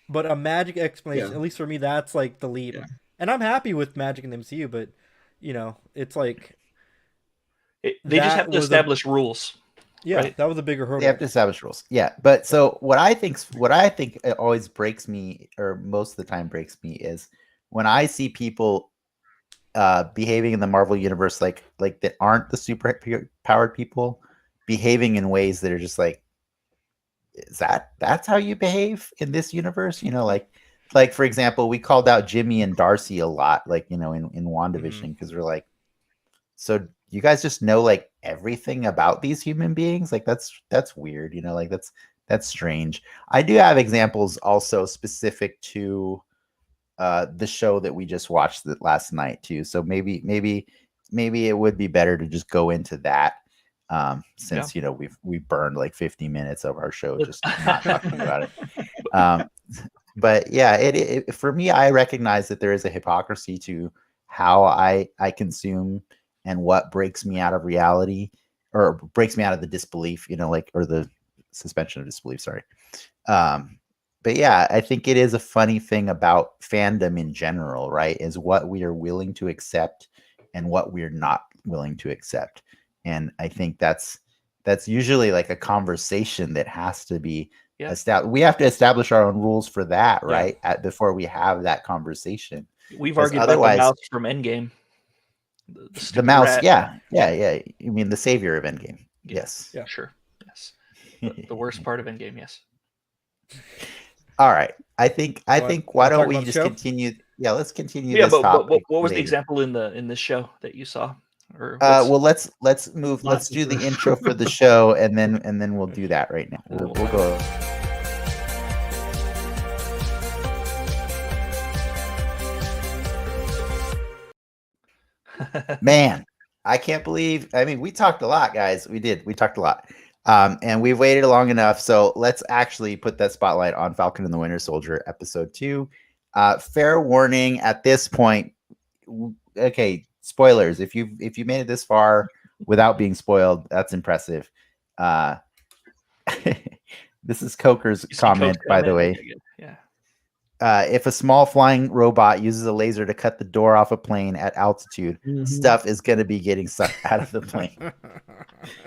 but a magic explanation, at least for me, that's like the leap. Yeah. And I'm happy with magic in the MCU, but it's like they just have to establish rules. Yeah, right? That was a bigger hurdle. They have to establish rules. Yeah, but so what I think it always breaks me, or most of the time breaks me, is when I see people behaving in the Marvel universe like that aren't the super powered people, behaving in ways that are just like, that's how you behave in this universe? Like for example, we called out Jimmy and Darcy a lot, like in WandaVision, because we're like, so you guys just know like everything about these human beings? Like that's weird, like that's strange. I do have examples also specific to the show that we just watched last night too. So maybe it would be better to just go into that since we burned like 50 minutes of our show just not talking about it. But yeah, it for me, I recognize that there is a hypocrisy to how I consume and what breaks me out of reality or breaks me out of the disbelief, or the suspension of disbelief. Sorry. But yeah, I think it is a funny thing about fandom in general, right? Is what we are willing to accept and what we're not willing to accept. And I think that's usually like a conversation that has to be established. We have to establish our own rules for that, right? Before we have that conversation. We've argued about the mouse from Endgame. The mouse, yeah. You mean the savior of Endgame? Yes. Yeah, sure. Yes. The worst part of Endgame, yes. All right. I think why don't we just continue? Yeah, let's continue. Yeah, but what was the example in this show that you saw? Well, let's move. Let's do the intro for the show, and then we'll do that right now. We'll go. Man, I can't believe. I mean, we talked a lot, guys. We did. We talked a lot. And we've waited long enough, so let's actually put that spotlight on Falcon and the Winter Soldier, episode 2. Fair warning at this point. Okay, spoilers. If you made it this far without being spoiled, that's impressive. This is Coker's comment, by the way. Yeah. If a small flying robot uses a laser to cut the door off a plane at altitude, stuff is going to be getting sucked out of the plane.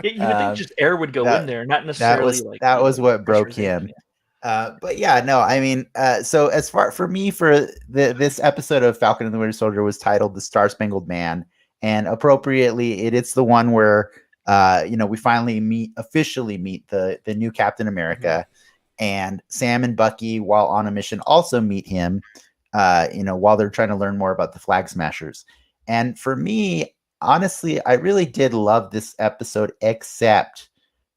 You would think just air would go in there, not necessarily that was what broke him. But yeah, no, I mean, so as far for me, for this episode of Falcon and the Winter Soldier was titled "The Star-Spangled Man," and appropriately, it's the one where we finally officially meet the new Captain America. And Sam and Bucky, while on a mission, also meet him, while they're trying to learn more about the Flag Smashers. And for me, honestly, I really did love this episode, except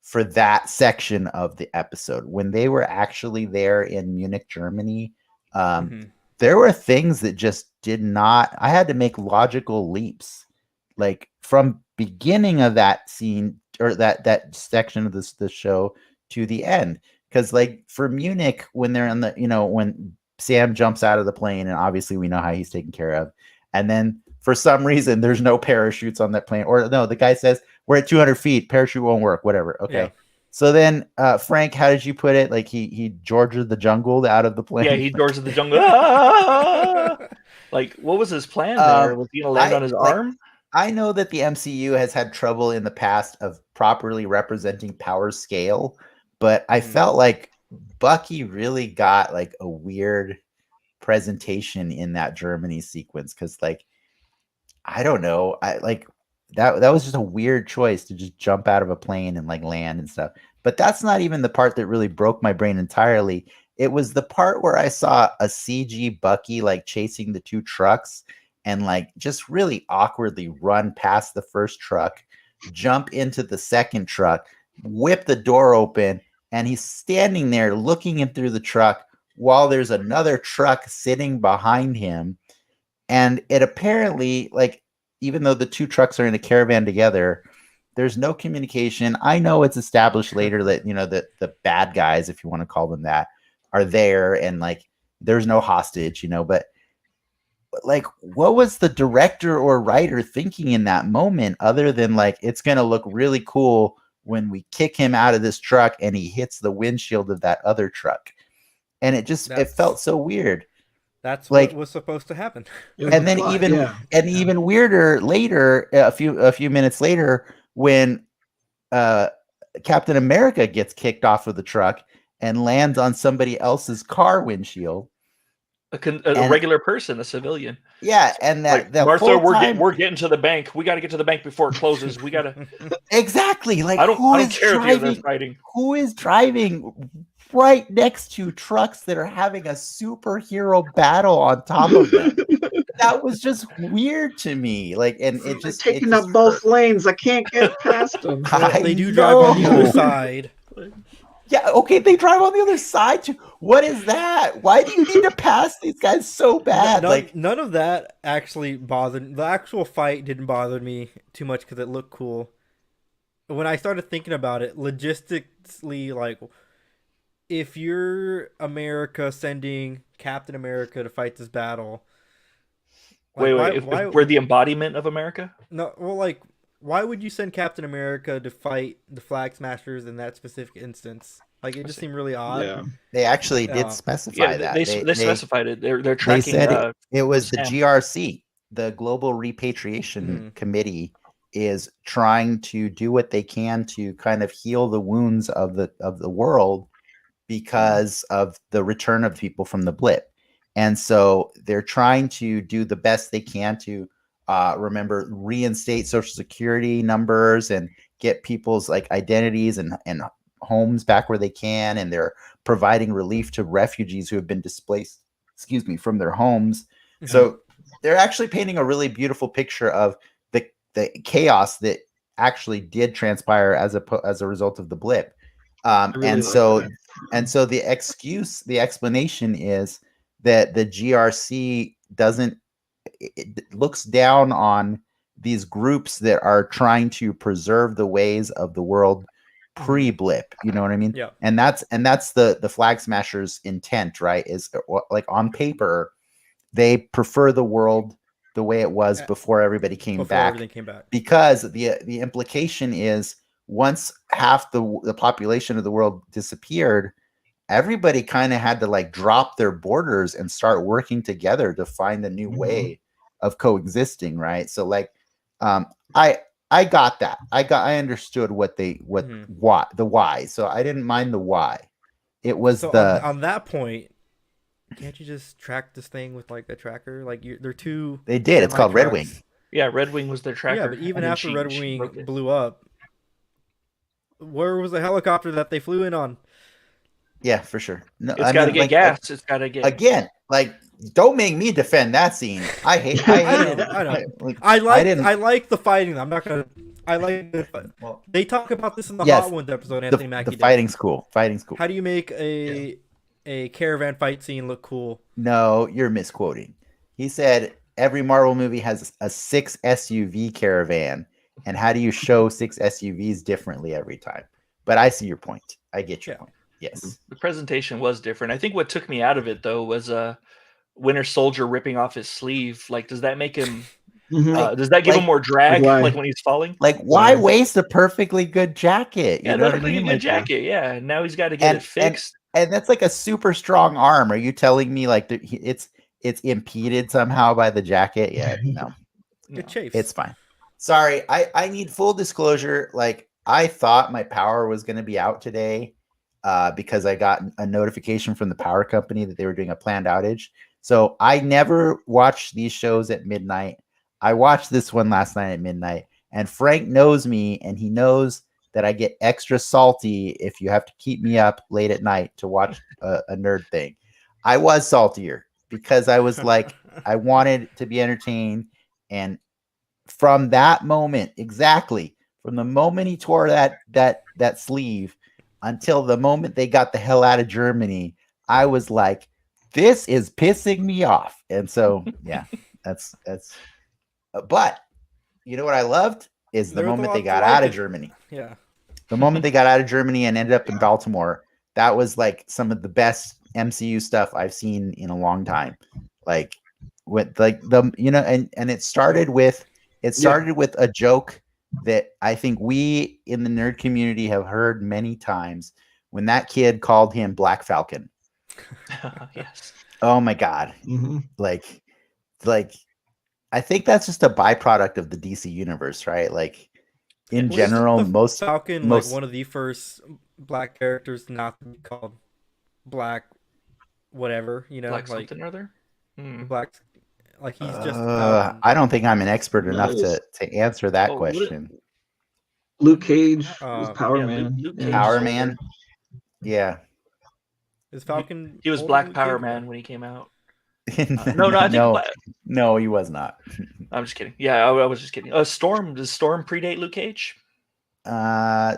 for that section of the episode. When they were actually there in Munich, Germany, there were things that just did not, I had to make logical leaps. Like from beginning of that scene or that section of the show to the end. Because like for Munich, when they're in the, when Sam jumps out of the plane, and obviously we know how he's taken care of. And then for some reason, there's no parachutes on that plane. Or no, the guy says, we're at 200 feet, parachute won't work, whatever. Okay. Yeah. So then, Frank, how did you put it? Like he Georgia the jungle out of the plane? Yeah, he Georgia the jungle. Like, what was his plan there? Was he going to land on his arm? I know that the MCU has had trouble in the past of properly representing power scale. But I felt like Bucky really got like a weird presentation in that Germany sequence, because like I don't know, that was just a weird choice to just jump out of a plane and like land and stuff. But that's not even the part that really broke my brain entirely. It was the part where I saw a CG Bucky like chasing the two trucks and like just really awkwardly run past the first truck, jump into the second truck, whip the door open, and he's standing there looking in through the truck while there's another truck sitting behind him. And it apparently, like, even though the two trucks are in a caravan together, there's no communication. I know it's established later that, you know, that the bad guys, if you want to call them that, are there, and like there's no hostage, you know, but like, what was the director or writer thinking in that moment other than like, it's going to look really cool when we kick him out of this truck and he hits the windshield of that other truck? And it just, it felt so weird. That's like, what was supposed to happen. And then even weirder later, a few minutes later, when Captain America gets kicked off of the truck and lands on somebody else's car windshield. A regular person, a civilian. Yeah, and that Martha, we're getting to the bank. We got to get to the bank before it closes. We got to exactly. Like, I don't care if you're fighting. Who is driving right next to trucks that are having a superhero battle on top of them? That was just weird to me. Like, and it just taking up both lanes. I can't get past them. They do drive on the other side. Yeah, okay, they drive on the other side too. What is that? Why do you need to pass these guys so bad? None of that actually bothered. The actual fight didn't bother me too much because it looked cool. When I started thinking about it, logistically, like, if you're America sending Captain America to fight this battle, like, if we're the embodiment of America? No, well, like, why would you send Captain America to fight the Flag Smashers in that specific instance? Like, it just seemed really odd. Yeah. They actually did specify that. They specified it. They're tracking. They said it was the GRC, the Global Repatriation Committee, is trying to do what they can to kind of heal the wounds of the world because of the return of people from the blip. And so they're trying to do the best they can to reinstate social security numbers and get people's like identities and homes back where they can. And they're providing relief to refugees who have been displaced, from their homes. Mm-hmm. So they're actually painting a really beautiful picture of the chaos that actually did transpire as a result of the blip. And so the explanation is that the GRC it looks down on these groups that are trying to preserve the ways of the world pre-blip. You know what I mean? Yeah. And that's the Flag Smashers' intent, right? Is like, on paper, they prefer the world the way it was before everybody came back. Because the implication is, once half the population of the world disappeared, everybody kind of had to like drop their borders and start working together to find a new way of coexisting, right? So like, I got that. I understood the why. So I didn't mind the why. It was on that point. Can't you just track this thing with like a tracker? Like, they're two. They did. It's called Red Wing. Yeah, Red Wing was their tracker. Yeah, but even after Red Wing blew up, where was the helicopter that they flew in on? Yeah, for sure. No, it's got to get gas. It's got to get again. Like, don't make me defend that scene. I hate it. I know. I like the fighting. I'm not gonna. I like it. Well, they talk about this in the Hot Ones episode. Anthony Mackie. The fighting's cool. Fighting's cool. How do you make a caravan fight scene look cool? No, you're misquoting. He said every Marvel movie has a 6 SUV caravan, and how do you show 6 SUVs differently every time? But I see your point. I get your point. Yes. The presentation was different. I think what took me out of it, though, was Winter Soldier ripping off his sleeve. Like, does that make him... does that give him more drag, like when he's falling? Like, why waste a perfectly good jacket? You know what I mean? Good jacket, yeah. Now he's got to get it fixed. And that's like a super strong arm. Are you telling me like it's impeded somehow by the jacket? Yeah, no. It's fine. Sorry, I need full disclosure. Like, I thought my power was going to be out today because I got a notification from the power company that they were doing a planned outage. So I never watch these shows at midnight. I watched this one last night at midnight, and Frank knows me, and he knows that I get extra salty if you have to keep me up late at night to watch a nerd thing. I was saltier because I was like, I wanted to be entertained. And from that moment, exactly from the moment he tore that sleeve until the moment they got the hell out of Germany, I was like, this is pissing me off. And so, yeah, that's, but you know what I loved is the moment they got out of Germany. Yeah. The moment they got out of Germany and ended up in Baltimore, that was like some of the best MCU stuff I've seen in a long time. Like with like the, you know, and it started with a joke that I think we in the nerd community have heard many times when that kid called him Black Falcon. Yes. Oh my God. Mm-hmm. Like I think that's just a byproduct of the DC universe, right? Like in general, most Falcon, like one of the first black characters not to be called Black whatever, you know, Black like something or other. Black, like he's just Falcon. I don't think I'm an expert enough to answer that question. Luke Cage was Power Man. Luke Cage Power Man. Yeah. Is Falcon? He was Black Power Man when he came out. No, I think no, he was not. I'm just kidding. Yeah, I was just kidding. Storm, does Storm predate Luke Cage?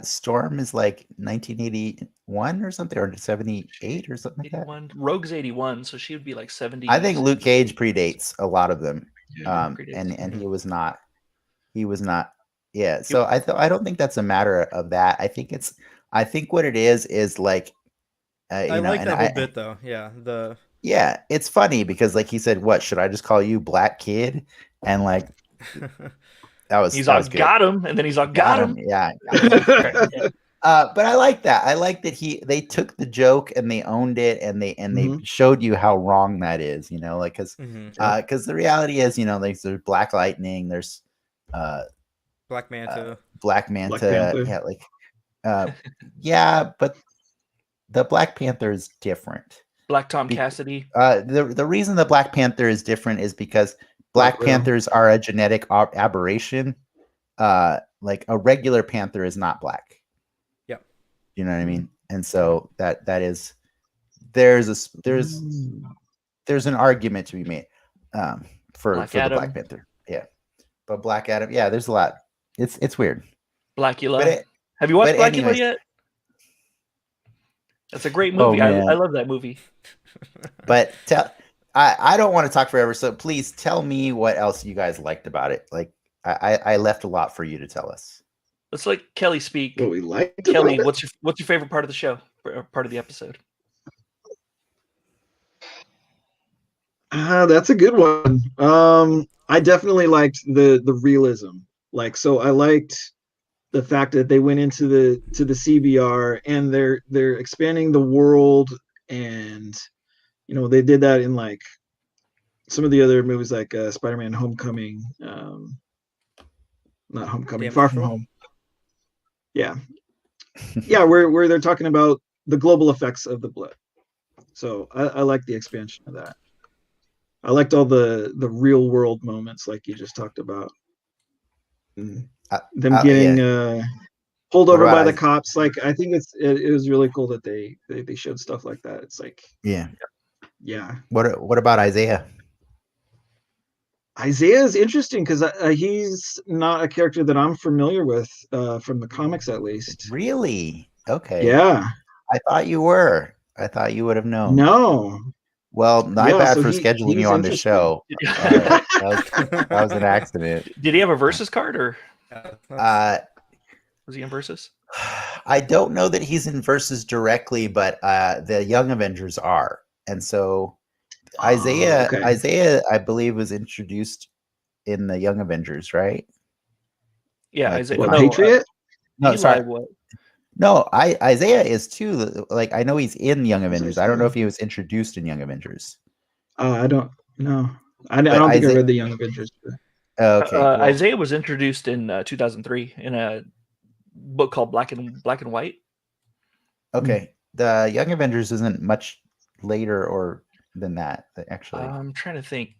Storm is like 1981 or something, or 78 or something like that. Rogue's 81, so she would be like 70. I think Luke Cage predates a lot of them. Yeah, and he was not. Yeah. So I don't think that's a matter of that. I think what it is like. I like that whole bit though. Yeah. It's funny because like he said, what should I just call you, Black Kid? And like he's all got him, and then he's all got him. Yeah. But I like that. I like that they took the joke and they owned it, and they showed you how wrong that is. You know, like because the reality is, you know, like there's Black Lightning, there's Black Manta. Yeah, like yeah, but the Black Panther is different. Black Tom Cassidy. The reason the Black Panther is different is because Black Panthers are a genetic aberration. Like a regular panther is not black. Yep. You know what I mean? And so that is there's an argument to be made for the Black Panther. Yeah. But Black Adam, yeah, there's a lot. It's weird. Blackula. Have you watched Blackula yet? That's a great movie. I love that movie. But I don't want to talk forever, so please tell me what else you guys liked about it. Like I left a lot for you to tell us. Let's let Kelly speak. What we liked. Kelly, what's your favorite part of the show? Or part of the episode? That's a good one. I definitely liked the realism. Like, so I liked the fact that they went into the CBR and they're expanding the world, and you know they did that in like some of the other movies like Spider-Man Homecoming, not Homecoming, Far From Home. Yeah, where they're talking about the global effects of the blip. So I like the expansion of that. I liked all the real world moments like you just talked about. Them getting pulled over by the cops. Like I think it was really cool that they showed stuff like that. It's like yeah. What about Isaiah? Isaiah is interesting because he's not a character that I'm familiar with from the comics, at least. Really? Okay. Yeah. I thought you were. I thought you would have known. No. Was scheduling you on the show. That was an accident. Did he have a Versus card or? Was he in Versus? I don't know that he's in Versus directly, but the Young Avengers are, and so Isaiah, I believe, was introduced in the Young Avengers, right? Yeah, Isaiah. Patriot? No, sorry. No, Isaiah is too. Like I know he's in Young Avengers. I don't know if he was introduced in Young Avengers. I don't know. I don't think I read the Young Avengers. Okay. Cool. Isaiah was introduced in 2003 in a book called Black and White. Okay, the Young Avengers isn't much later, or than that. Actually, I'm trying to think.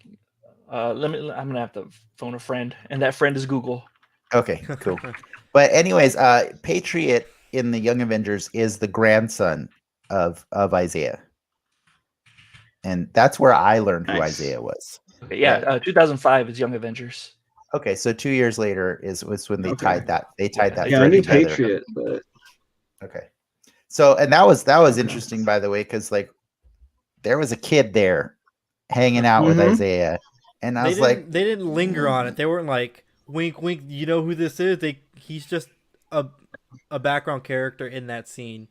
I'm gonna have to phone a friend, and that friend is Google. okay, cool. But anyways, Patriot in the Young Avengers is the grandson of Isaiah, and that's where I learned who Nice. Isaiah was. Okay, yeah, 2005 is Young Avengers. Okay, so 2 years later was when they Okay. tied that. They tied that Yeah, I thread knew together. Patriot, but Okay, so and that was Okay. interesting, by the way, because like there was a kid there hanging out with Mhm. Isaiah, and I was like, they didn't linger on it. They weren't like wink, wink. You know who this is? He's just a background character in that scene.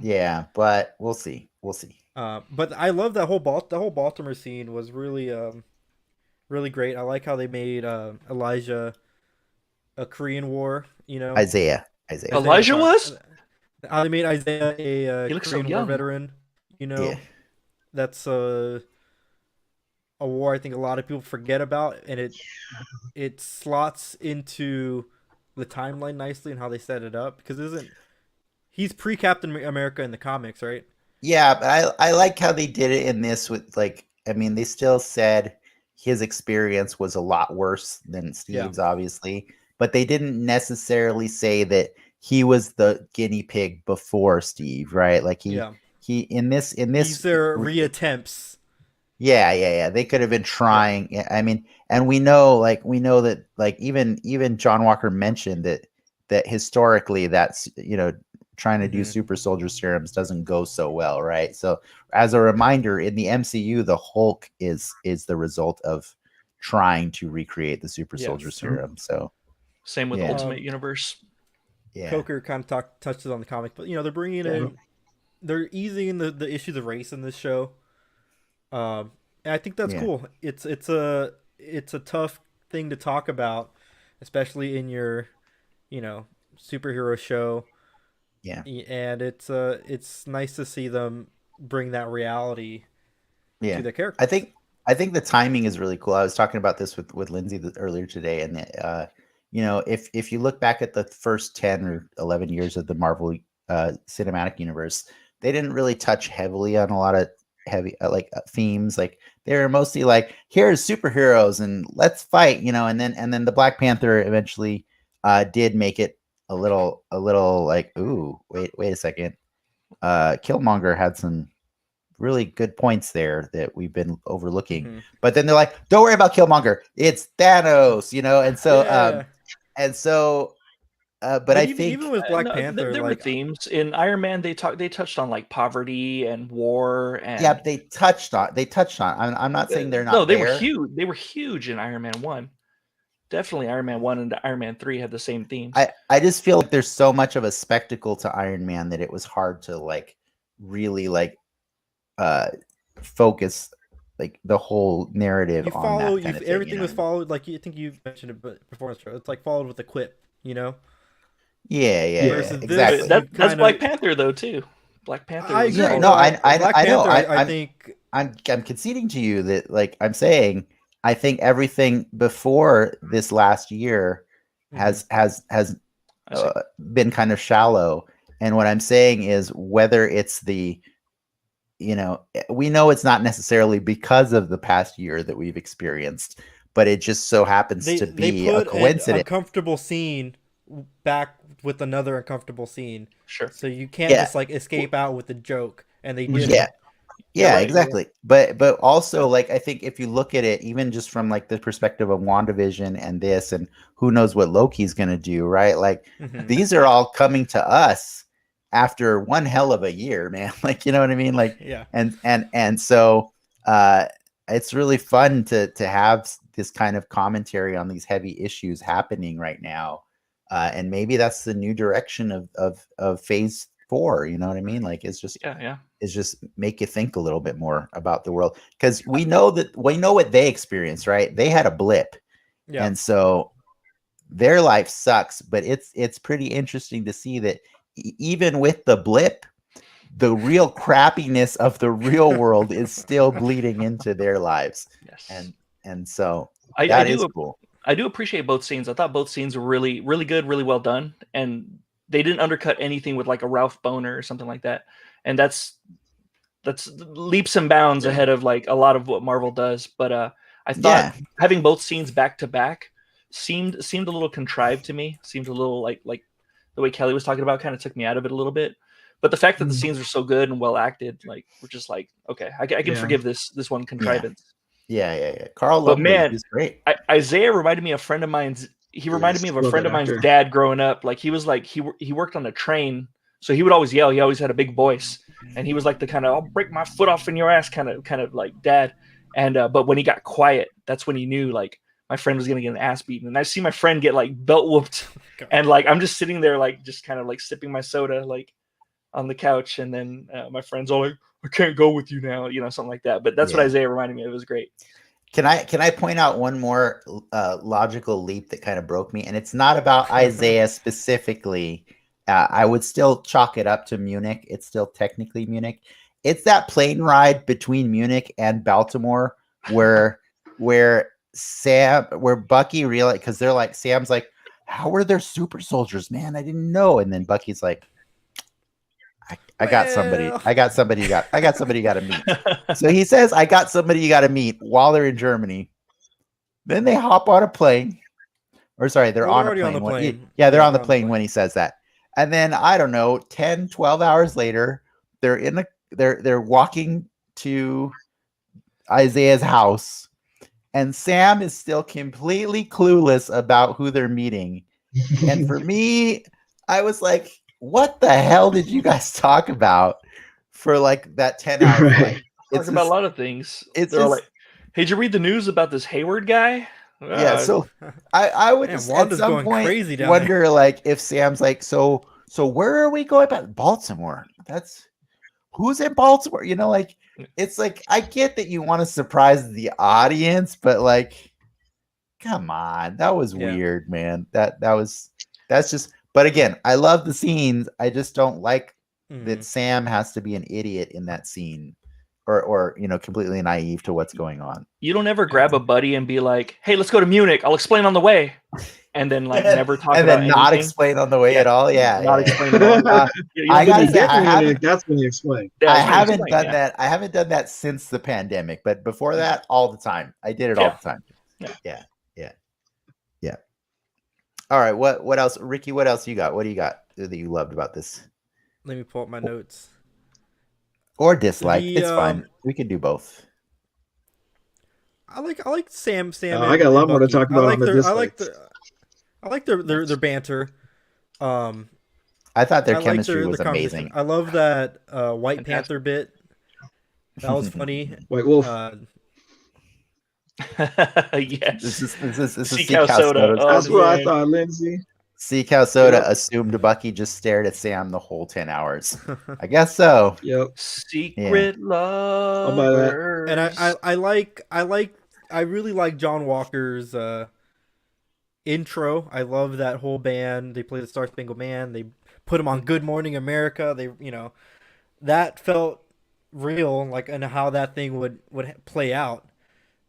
yeah, but we'll see. We'll see. But I love that whole Baltimore scene was really really great. I like how they made Elijah a Korean War. You know, Isaiah. Elijah was? How they made Isaiah a He looks so Korean War young. veteran. You know, Yeah. that's a war I think a lot of people forget about, and it slots into the timeline nicely and how they set it up because he's pre Captain America in the comics, right? Yeah, but I like how they did it in this with like, I mean, they still said his experience was a lot worse than Steve's, obviously, but they didn't necessarily say that he was the guinea pig before Steve, right? Like he in this These are reattempts. Yeah. They could have been trying. Yeah. I mean, and we know that like even John Walker mentioned that historically that's trying to do super soldier serums doesn't go so well, right? So as a reminder, in the MCU, the Hulk is the result of trying to recreate the super soldier serum. So same with Ultimate Universe. Yeah, Coker kind of touches on the comic, but they're they're easing in the issues of race in this show. And I think that's cool. It's a tough thing to talk about, especially in your superhero show. Yeah, and it's nice to see them bring that reality to the character. I think the timing is really cool. I was talking about this with Lindsay earlier today, and if you look back at the first 10 or 11 years of the Marvel cinematic universe, they didn't really touch heavily on a lot of heavy themes. Like they were mostly like, here's superheroes and let's fight, and then the Black Panther eventually did make it a little like, ooh, wait a second. Killmonger had some really good points there that we've been overlooking. But then they're like, don't worry about Killmonger. It's Thanos, and so but I think even with Black Panther, there were themes in Iron Man. They touched on like poverty and war, and they touched on. I'm not saying they're not. No, they were huge. They were huge in Iron Man 1. Definitely, Iron Man 1 and Iron Man 3 had the same themes. I just feel like there's so much of a spectacle to Iron Man that it was hard to like really like focus like the whole narrative on that kind of thing, everything was followed, like you think you mentioned it before. It's like followed with a quip, Yeah, exactly. That's Black Panther though too. Black Panther. I agree. I know. I think I'm conceding to you that like I'm saying I think everything before this last year has been kind of shallow, and what I'm saying is whether it's we know it's not necessarily because of the past year that we've experienced, but it just so happens to be a coincidence. An uncomfortable scene back with another uncomfortable scene. Sure. So you can't just like escape out with a joke, and they did. Yeah, right. Exactly. But also like I think if you look at it even just from like the perspective of WandaVision and this, and who knows what Loki's gonna do, right? Like these are all coming to us after one hell of a year, man. Like you know what I mean? Like and so it's really fun to have this kind of commentary on these heavy issues happening right now. And maybe that's the new direction of phase 4, you know what I mean? Like it's just it's just make you think a little bit more about the world, because we know what they experienced, right? They had a blip, and so their life sucks, but it's pretty interesting to see that even with the blip, the real crappiness of the real world is still bleeding into their lives. And so that is cool. I do appreciate both scenes. I thought both scenes were really, really good, really well done, and they didn't undercut anything with like a Ralph Boner or something like that. And that's leaps and bounds ahead of like a lot of what Marvel does. But I thought having both scenes back to back seemed a little contrived to me. Seemed a little like the way Kelly was talking about kind of took me out of it a little bit. But the fact that the scenes were so good and well acted, like we're just like, okay, I can forgive this one contrivance. Yeah. Carl, but man, he's great. Isaiah reminded me of a friend of mine's. He reminded me of a friend of mine's dad growing up. Like he was like he worked on a train, so he would always yell. He always had a big voice, and he was like the kind of I'll break my foot off in your ass kind of like dad. And but when he got quiet, that's when he knew like my friend was gonna get an ass beaten. And I see my friend get like belt whooped, and like I'm just sitting there like just kind of like sipping my soda like on the couch, and then my friend's all like, I can't go with you now, something like that. But that's what Isaiah reminded me of. It was great. Can I point out one more logical leap that kind of broke me? And it's not about Isaiah specifically. I would still chalk it up to Munich. It's still technically Munich. It's that plane ride between Munich and Baltimore where Bucky realized, because they're like, Sam's like, how are there super soldiers, man? I didn't know. And then Bucky's like, I got somebody you got to meet. So he says, I got somebody you got to meet while they're in Germany. Then they hop on a plane. Or sorry, they're on a plane. They're on the plane when he says that. And then I don't know, 10, 12 hours later, they're walking to Isaiah's house, and Sam is still completely clueless about who they're meeting. And for me, I was like, what the hell did you guys talk about for like that 10 hours? Right. Talk about a lot of things. They're like, hey, did you read the news about this Hayward guy? Yeah, so I would just at some point wonder like if Sam's like, so where are we going back? Baltimore. That's who's in Baltimore? Like it's like I get that you want to surprise the audience, but like, come on, that was weird, man. That's just. But again, I love the scenes. I just don't like that Sam has to be an idiot in that scene, or completely naive to what's going on. You don't ever grab a buddy and be like, "Hey, let's go to Munich. I'll explain on the way," and then like never talk and about then not anything. Explain on the way at all. Explain at all. That's when you explain. I haven't done that. I haven't done that since the pandemic, but before that, all the time. I did it all the time. Yeah. All right, what else, Ricky? What else you got? What do you got that you loved about this? Let me pull up my notes. Or dislike. It's fine. We can do both. I like Sam. I got a lot more to talk about on the dislike. I like their banter. I thought their chemistry was amazing. I love that White Panther bit. That was funny. White Wolf. Yes. This is Sea Cow Soda. That's what I thought, Lindsay. Sea Cow Soda assumed Bucky just stared at Sam the whole 10 hours. I guess so. Yep. Secret love. And I really like John Walker's intro. I love that whole band. They play the Star-Spangled Man. They put him on Good Morning America. That felt real, like, and how that thing would play out.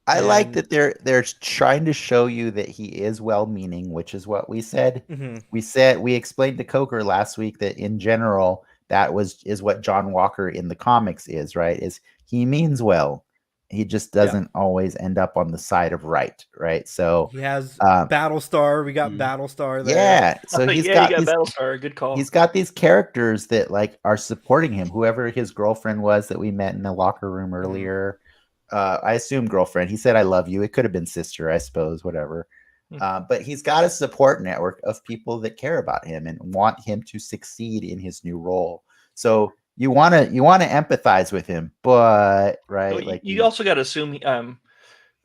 I like that they're trying to show you that he is well-meaning, which is what we said. Mm-hmm. We explained to Coker last week that in general that is what John Walker in the comics is, right? Is he means well. He just doesn't always end up on the side of right? So he has Battlestar. We got Battlestar there. Yeah, so he got Battlestar. Good call. He's got these characters that like are supporting him. Whoever his girlfriend was that we met in the locker room earlier. I assume girlfriend. He said, I love you. It could have been sister, I suppose, whatever. But he's got a support network of people that care about him and want him to succeed in his new role. So you want to empathize with him, but like you also got to assume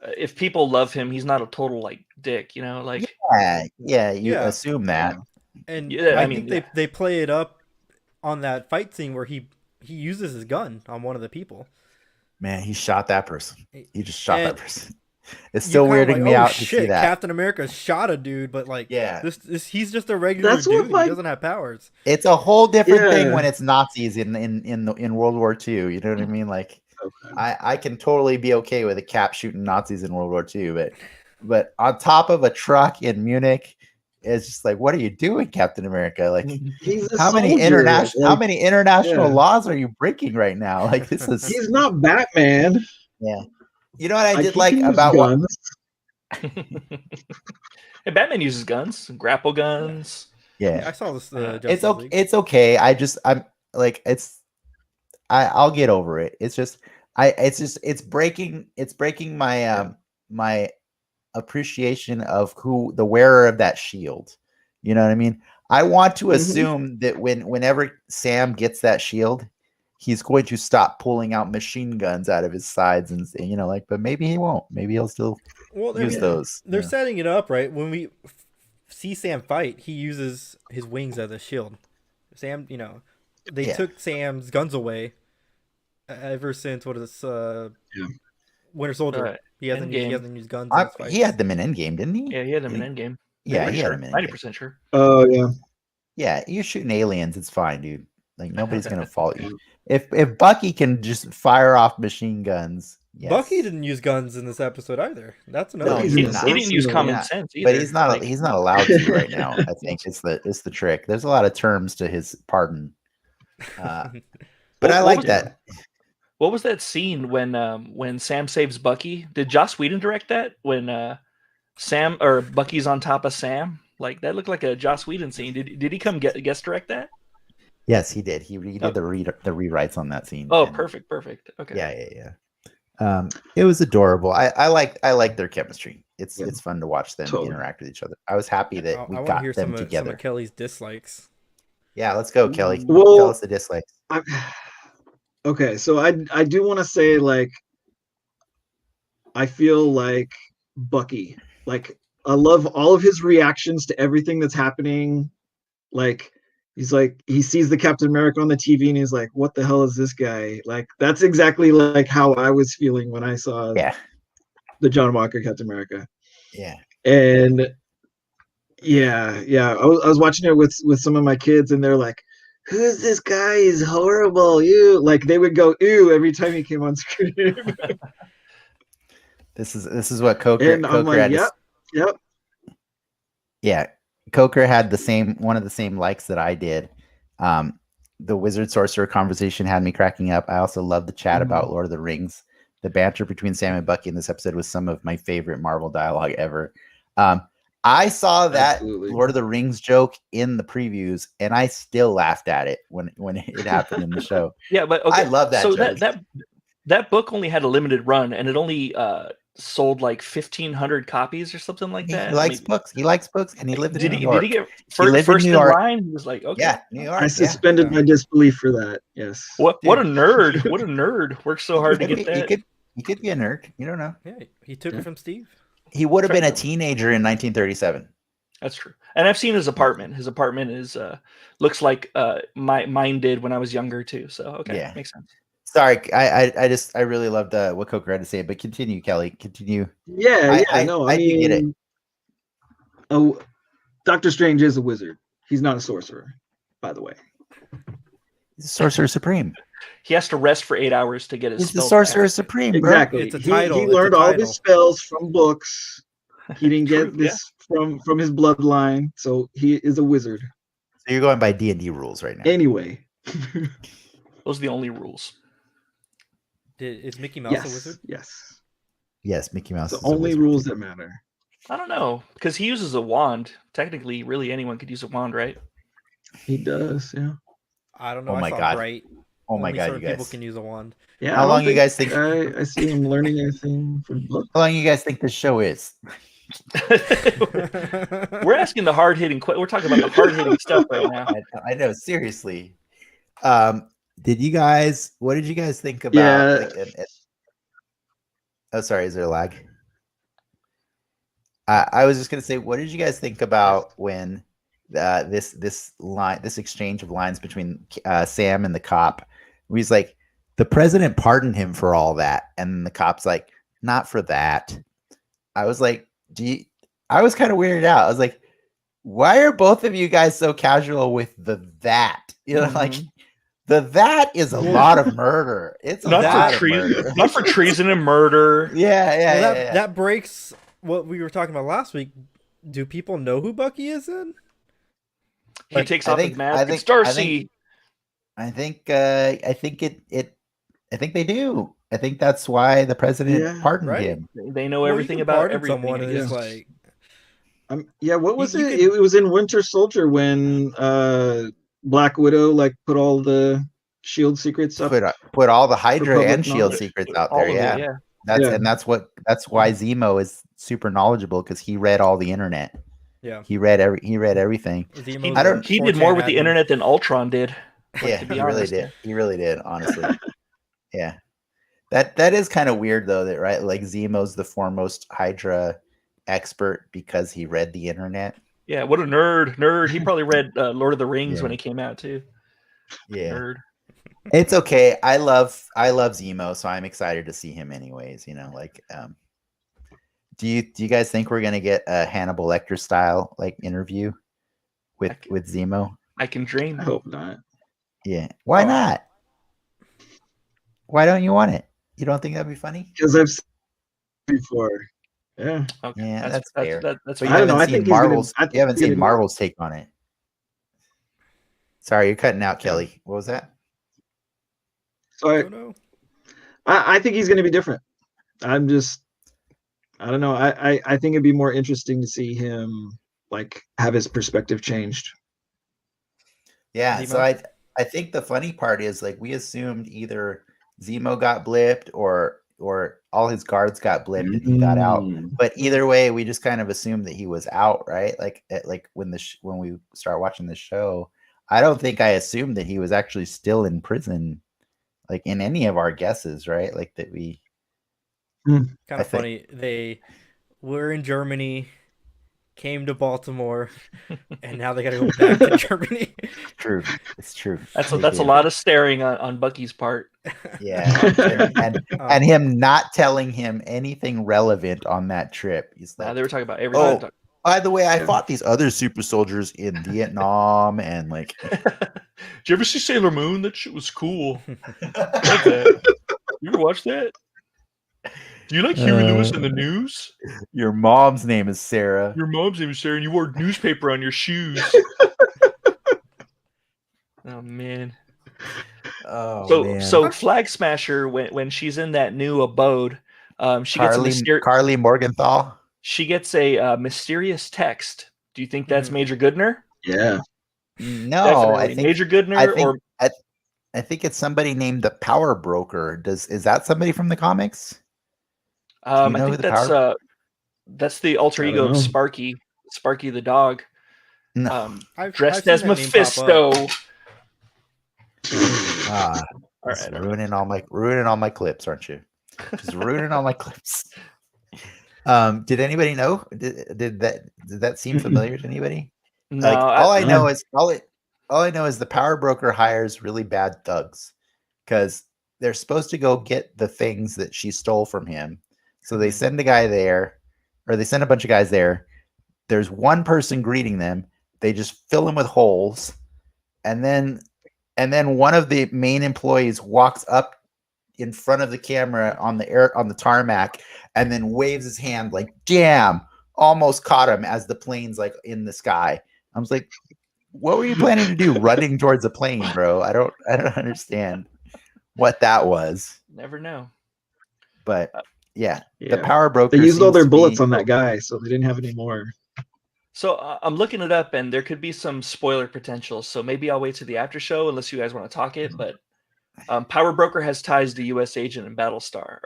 if people love him, he's not a total like dick, you assume that. And I think they play it up on that fight scene where he uses his gun on one of the people. Man, he shot that person. He just shot that person. It's still weirding me out to see that. Captain America shot a dude, but like, this he's just a regular That's dude. Like, he doesn't have powers. It's a whole different thing when it's Nazis in World War II. You know what I mean? Like, I can totally be okay with a Cap shooting Nazis in World War II, but on top of a truck in Munich, it's just like, what are you doing, Captain America? Like, He's a how many soldier, international yeah. laws are you breaking right now? Like, this is He's not Batman. yeah. You know what I Like, did he like can use about what guns. And Batman uses guns, grapple guns. yeah. I saw this. It's Justice League. It's okay. I'm like I'll get over it. It's breaking my my appreciation of who the wearer of that shield. You know what I mean? I want to assume that whenever Sam gets that shield, he's going to stop pulling out machine guns out of his sides and like, but maybe he won't. Maybe he'll still use those. They're setting it up right when we see Sam fight. He uses his wings as a shield. Sam, they took Sam's guns away ever since Winter Soldier. Right. He hasn't used guns. In his fights. He had them in Endgame, didn't he? Yeah, he had them in Endgame. Yeah, he had them in 90% sure. Oh yeah. Yeah, you're shooting aliens. It's fine, dude. Like, nobody's gonna fault you. If Bucky can just fire off machine guns, yes. Bucky didn't use guns in this episode either. That's another. No, he didn't use common sense either. But he's not allowed to right now. I think it's the trick. There's a lot of terms to his pardon. But I like that. What was that scene when Sam saves Bucky? Did Joss Whedon direct that? When Sam or Bucky's on top of Sam? Like, that looked like a Joss Whedon scene. Did he come guest direct that? Yes, he did. He did the rewrites on that scene. Oh, perfect. Okay. Yeah. It was adorable. I like their chemistry. It's fun to watch them interact with each other. I was happy that we got them together. Some of Kelly's dislikes. Yeah, let's go, Kelly. Well, tell us the dislikes. Okay, so I do want to say, like, I feel like Bucky, like, I love all of his reactions to everything that's happening. Like, he's like, he sees the Captain America on the TV and he's like, what the hell is this guy? Like, that's exactly like how I was feeling when I saw the John Walker Captain America. Yeah. And yeah. I was watching it with some of my kids and they're like, who's this guy? He's horrible. You like, they would go ew every time he came on screen. This is what Coker and I'm like, yep. Yeah, Coker had one of the same likes that I did. The Wizard Sorcerer conversation had me cracking up. I also love the chat about Lord of the Rings. The banter between Sam and Bucky in this episode was some of my favorite Marvel dialogue ever. I saw that Lord of the Rings joke in the previews, and I still laughed at it when it happened in the show. Yeah, but okay. I love that. So joke. that book only had a limited run, and it only sold like 1,500 copies or something like that. He likes books. He likes books, and he lived in New Did York. he get first in line? He was like, okay. Yeah, New York. I suspended my disbelief for that. Yes. What a nerd! What a nerd! Worked so hard to get that. He could be a nerd. You don't know. Yeah, he took it from Steve. He would have been a teenager in 1937. That's true. And I've seen his apartment. His apartment is looks like mine did when I was younger too. So okay, makes sense. Sorry, I really loved what Coker had to say, but continue, Kelly. Continue. Yeah, I mean, get it. Oh, Doctor Strange is a wizard. He's not a sorcerer, by the way. He's a sorcerer supreme. He has to rest for 8 hours to get his. He's the sorcerer supreme, bro. Exactly. It's a title. He learned all of his spells from books. He didn't get this from his bloodline, so he is a wizard. So you're going by D&D rules right now. Anyway, those are the only rules. Is Mickey Mouse a wizard? Yes, Mickey Mouse. The only rules that matter. I don't know, because he uses a wand. Technically, really anyone could use a wand, right? He does, yeah. I don't know. Oh my god! Bright. Oh my god! You guys. People can use a wand. Yeah. How long you guys think? I see him learning anything from books. How long you guys think this show is? We're asking the hard hitting. We're talking about the hard hitting stuff right now. I know. Seriously. What did you guys think about? Oh, sorry. Is there a lag? I was just gonna say, what did you guys think about when this exchange of lines between Sam and the cop? Where he's like, the president pardoned him for all that, and the cop's like, not for that. I was like, I was kind of weirded out. I was like, why are both of you guys so casual with that? You know, like. That is a lot of murder. It's a lot of murder. Not for treason and murder. Yeah. That breaks what we were talking about last week. do people know who Bucky is then? He takes off his mask. It's Darcy. I think they do. I think that's why the president pardoned him. They know everything about everything. Someone and it's like, what was it? It was in Winter Soldier when Black Widow like put all the Shield secrets up. Put all the Hydra and Shield secrets out there. Yeah. That's why Zemo is super knowledgeable, because he read all the internet. Yeah, he read everything. He did more with the internet than Ultron did. Yeah, he really did. He really did, honestly. Yeah, that is kind of weird though. That right, like Zemo's the foremost Hydra expert because he read the internet. Yeah, what a nerd. He probably read Lord of the Rings when it came out too. Yeah, nerd. It's okay. I love Zemo, so I'm excited to see him anyways. You know, like, do you guys think we're gonna get a Hannibal Lecter style like interview with Zemo? I can dream. I hope not. Yeah, why not? Why don't you want it? You don't think that'd be funny? Because I've seen it before. Yeah. Okay. Yeah, that's fair. That's but you haven't seen Marvel's. You haven't seen Marvel's take on it. Sorry, you're cutting out, Kelly. What was that? So I think he's going to be different. I don't know. I think it'd be more interesting to see him like have his perspective changed. Yeah. So I think the funny part is like we assumed either Zemo got blipped or all his guards got blipped and he got out. But either way, we just kind of assumed that he was out, right? Like when we start watching the show, I don't think I assumed that he was actually still in prison, like in any of our guesses, right? Like that we kind of funny. They were in Germany, came to Baltimore, and now they got to go back to Germany. True, it's true. That's a lot of staring on Bucky's part. Yeah, and him not telling him anything relevant on that trip. He's like, they were talking about everything. Oh, by the way, I fought these other super soldiers in Vietnam, and like. Did you ever see Sailor Moon? That shit was cool. You ever watch that? Do you like Huey Lewis in the news? Your mom's name is Sarah. Your mom's name is Sarah, and you wore newspaper on your shoes. Oh man. So Flag Smasher, when she's in that new abode, she gets Carly Morgenthau. She gets a mysterious text. Do you think that's Major Goodner? Yeah. No, definitely. I think Major Goodner I think it's somebody named the Power Broker. Is that somebody from the comics? I think that's the alter ego of Sparky the dog. No. Dressed as Mephisto. Right, ruining all my clips, aren't you? Just ruining all my clips. Did anybody know? Did that seem familiar to anybody? No. Like, all I know is the Power Broker hires really bad thugs because they're supposed to go get the things that she stole from him. So they send a guy there, or they send a bunch of guys there. There's one person greeting them. They just fill them with holes, and then one of the main employees walks up in front of the camera on the tarmac, and then waves his hand like, "Damn, almost caught him!" as the plane's like in the sky. I was like, "What were you planning to do? Running towards a plane, bro? I don't understand what that was." Never know. But yeah, the Power Broker. They used all their bullets on that guy, so they didn't have any more. So I'm looking it up, and there could be some spoiler potential. So maybe I'll wait to the after show unless you guys want to talk it. But Power Broker has ties to U.S. Agent and Battlestar.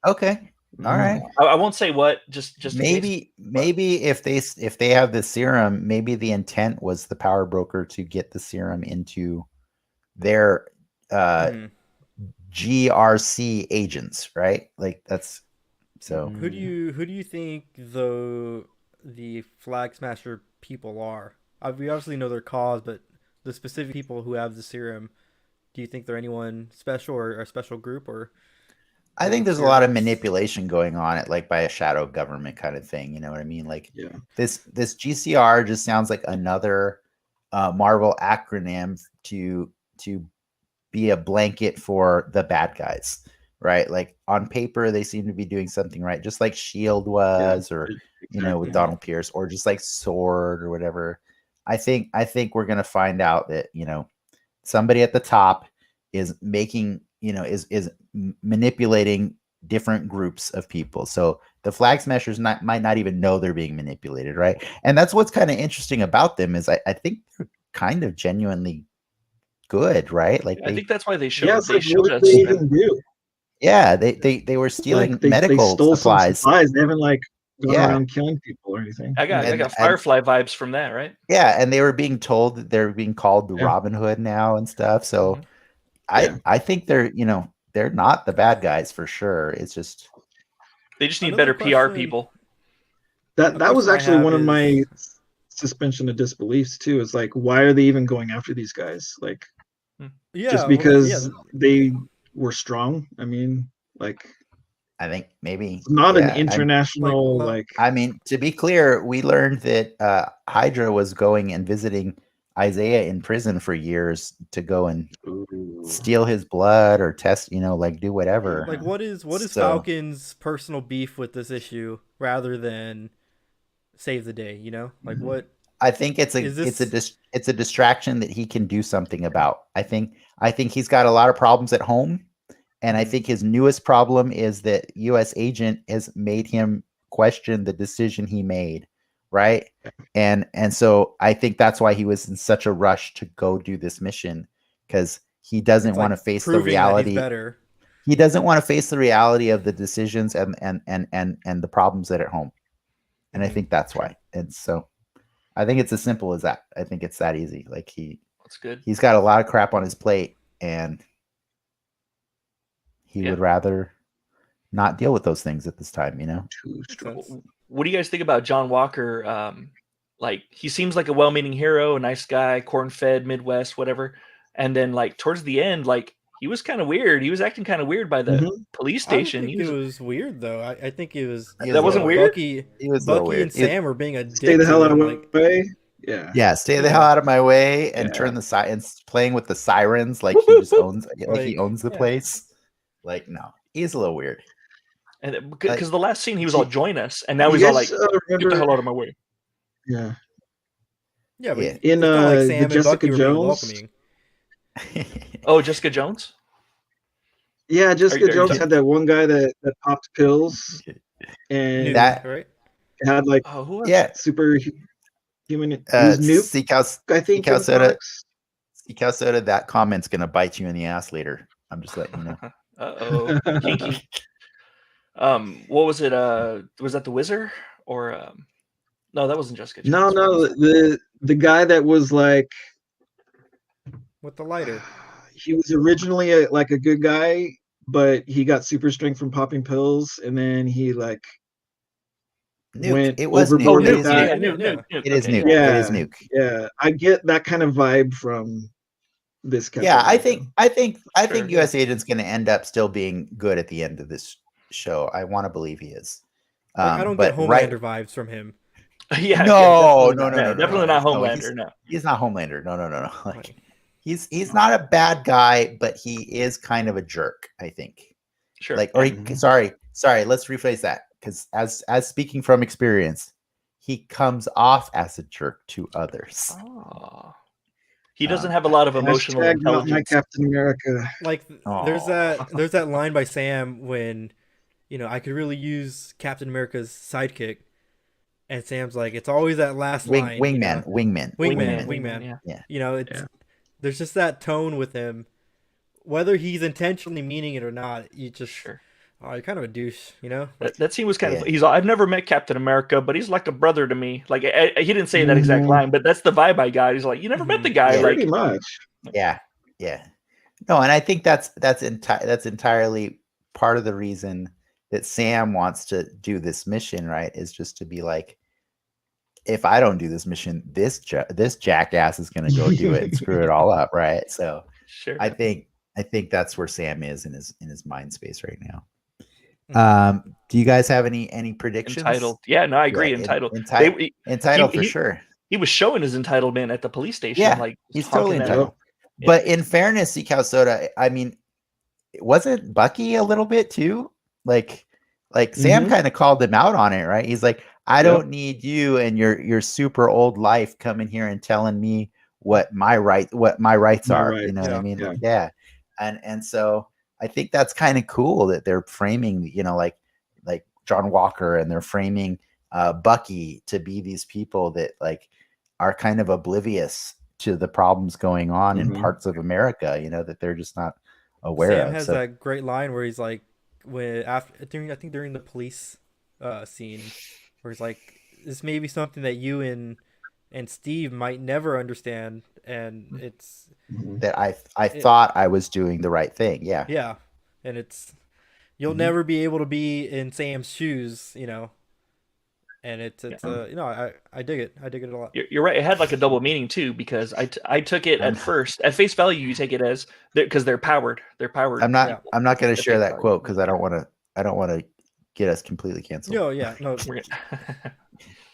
Okay. All right. I won't say what. Just maybe if they have the serum, maybe the intent was the Power Broker to get the serum into their GRC agents, right? Like that's so. Who do you think the Flag Smasher people are? We obviously know their cause, but the specific people who have the serum, do you think they're anyone special or a special group? Or I think there's a lot of manipulation going on at like by a shadow government kind of thing. You know what I mean? Like this GCR just sounds like another Marvel acronym to be a blanket for the bad guys, right? Like on paper, they seem to be doing something right, just like SHIELD was, or you know, with Exactly. Donald Pierce, or just like Sword or whatever. I think we're gonna find out that, you know, somebody at the top is making, you know, is manipulating different groups of people. So the Flag Smashers might not even know they're being manipulated, right? And that's what's kind of interesting about them is I think they're kind of genuinely good, right? Like I think that's why they showed. Yeah, it's They like, showed what us. did they even do? yeah, they were stealing Like they medical stole some supplies. supplies. They haven't like gone Yeah. around killing people or anything. I got And- Firefly vibes from that, right? Yeah, and they were being told that they're being called the Yeah. Robin Hood now and stuff. So Mhm. I think they're, you know, they're not the bad guys for sure. It's just They just need Another better PR question- people. That was question I actually have one of is- my suspension of disbeliefs too. Is like, why are they even going after these guys? Like, Yeah, just well, because yeah, they were strong? I mean, like, I think maybe it's not yeah, an international Like, like. I mean, to be clear, we learned that Hydra was going and visiting Isaiah in prison for years to go and Ooh. steal his blood or test, you know, like do whatever. like what is So- Falcon's personal beef with this issue rather than save the day? You know, like Mhm. what? I think it's a Is it's a distraction that he can do something about. I think he's got a lot of problems at home, and I Mhm. think his newest problem is that U.S. agent has made him question the decision he made, right? And so I think that's why he was in such a rush to go do this mission, because he doesn't It's want like to face the proving that he's reality. better. He doesn't want to face the reality of the decisions and the problems that are at home. And I Mhm. think that's why. And so I think it's as simple as that. I think it's that easy. Like That's good. he's got a lot of crap on his plate, and he Yeah. would rather not deal with those things at this time, you know? Too Makes strong. sense. What do you guys think about John Walker? Like he seems like a well-meaning hero, a nice guy, corn-fed, Midwest, whatever. And then like towards the end, like he was kind of weird. He was acting kind of weird by the Mhm. police I don't station. think He was, it was weird though. I think it was He was That a wasn't little- weird? He was a little Bucky weird. and Sam were being a dick Stay the hell to out of him, my like, way. Yeah. Yeah, stay the Yeah. hell out of my way and Yeah. turn the sirens, playing with the sirens like he just owns like he Like, owns the yeah. place. Like, no, he's a little weird. and because the last scene he was all join us, and now You he's all guys, like, get remember? the hell out of my way. Yeah. yeah, but Yeah. it's In, not like the Sam and Jessica Bucky were being Jones- welcoming. Oh, Jessica Jones. Yeah, Jessica Are you Jones talking- had that one guy that popped pills and Nuke, That- right? had like Oh, who was Yeah, super human. It was Nuke, Seacow I think. Seacow in the Soda. comics. Seacow Soda, that comment's gonna bite you in the ass later. I'm just letting you know. Uh-oh. Kinky. What was it? Was that the Wizard or no, that wasn't Jessica No, Jones. What no, was it? the guy that was like With the lighter. he was originally like a good guy, but he got super strength from popping pills, and then he like Nuke. went It was overboard Nuke. with It is that. Nuke. Nuke. It is Okay, Nuke. yeah. It is Nuke. Yeah, I get that kind of vibe from this Captain Yeah, I America. think Sure, U.S. Agent's going to end up still being good at the end of this show. I want to believe he is. Like, I don't get Homelander vibes from him. Yeah. No, definitely no, not. no, Yeah, no, definitely no, not no, Homelander. No. He's not Homelander. No. Like, Like, he's not a bad guy, but he is kind of a jerk, I think. Sure. Like, or Mhm. sorry, let's rephrase that, because as speaking from experience, he comes off as a jerk to others. Oh. He doesn't have a lot of emotional Hashtag not my intelligence. Captain America. like there's that line by Sam when, you know, I could really use Captain America's sidekick, and Sam's like, it's always that last line. you know? Wingman. Yeah. You know, it's Yeah. there's just that tone with him, whether he's intentionally meaning it or not. You just Sure. oh, you're kind of a douche, you know. That scene was kind of. Yeah. He's. I've never met Captain America, but he's like a brother to me. Like he didn't say that exact Mhm. line, but that's the vibe I got. He's like, you never met the guy. Yeah. Like, Pretty much. Yeah. No, and I think that's entirely part of the reason that Sam wants to do this mission, right? Is just to be like, if I don't do this mission, this jackass is going to go do it and screw it all up, right? So sure. I think that's where Sam is in his mind space right now. Mhm. Do you guys have any predictions? Entitled. Yeah, no, I agree. Yeah, Entitled. Entitled for he- sure. He was showing his entitlement at the police station. Yeah, like he's honking totally that- entitled. Yeah. But in fairness, Seacow Soda, I mean, wasn't Bucky a little bit too? Like Sam Mhm. kind of called him out on it, right? He's like, I don't need you and your super old life coming here and telling me what my rights are. Right. You know what I mean? Yeah. Yeah. And so I think that's kind of cool that they're framing, like John Walker, and they're framing Bucky to be these people that like are kind of oblivious to the problems going on in parts of America, that they're just not aware of. Sam has that great line where he's like, during the police scene, where he's like, this may be something that you and Steve might never understand, and it's that I thought I was doing the right thing. Yeah, and it's you'll never be able to be in Sam's shoes, and it's I dig it. I dig it a lot. You're right. It had like a double meaning too, because I took it at first at face value. You take it as because they're powered. They're powered. I'm not going to share that quote because I don't want to get us completely canceled.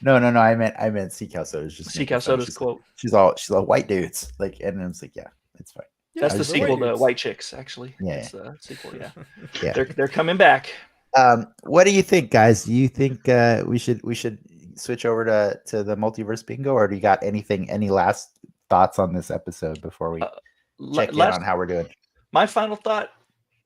No. I meant Sea Cow Soda's just Sea Cow Soda's quote. She's all white dudes, like, and it's like, yeah, it's fine. That's the sequel to White Chicks, actually. Yeah, it's the sequel. Yeah. They're coming back. What do you think, guys? Do you think we should switch over to the Multiverse Bingo, or do you got any last thoughts on this episode before we check in on how we're doing? My final thought: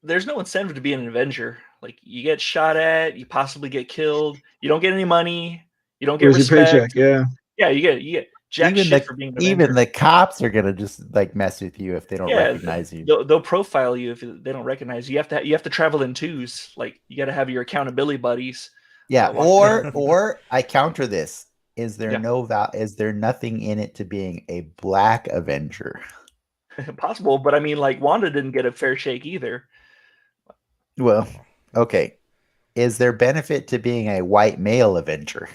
there's no incentive to be an Avenger. Like, you get shot at, you possibly get killed, you don't get any money, you don't get respect. Your paycheck, yeah, you get jack shit for being an Avenger. Even the cops are gonna just like mess with you if they don't recognize you. They'll profile you if they don't recognize you. You have to travel in twos. Like, you got to have your accountability buddies. Yeah, or I counter this. Is there is there nothing in it to being a black Avenger? Possible, but I mean, like, Wanda didn't get a fair shake either. Well, okay. Is there benefit to being a white male Avenger?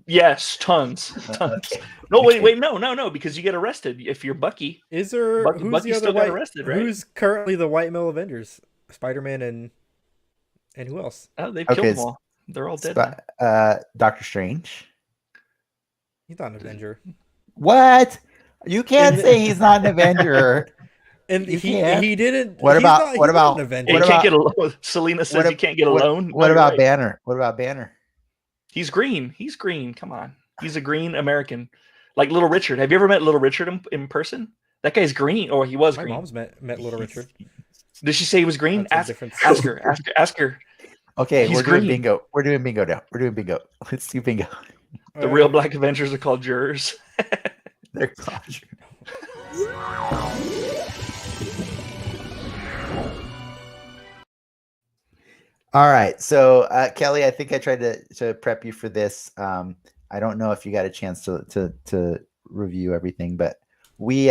Yes, tons. Okay. No, wait, no, because you get arrested if you're Bucky. Is there Bucky the other still got arrested, right? Who's currently the white male Avengers? Spider-Man and who else? Oh, they've killed them all. They're all dead. Doctor Strange. He's not an Avenger. What? You can't say he's not an Avenger. And he didn't. What about an Avenger? Can't get a loan. Selena says you can't get a loan. What about Banner? What about Banner? He's green. Come on. He's a green American. Like Little Richard. Have you ever met Little Richard in person? That guy's green. Or he was green. My mom's met Little Richard. Did she say he was green? Ask her. Okay, doing bingo. We're doing bingo now. Let's do bingo. The real Black Avengers are called jurors. They're called jurors. All right, so Kelly, I think I tried to prep you for this. I don't know if you got a chance to review everything, but we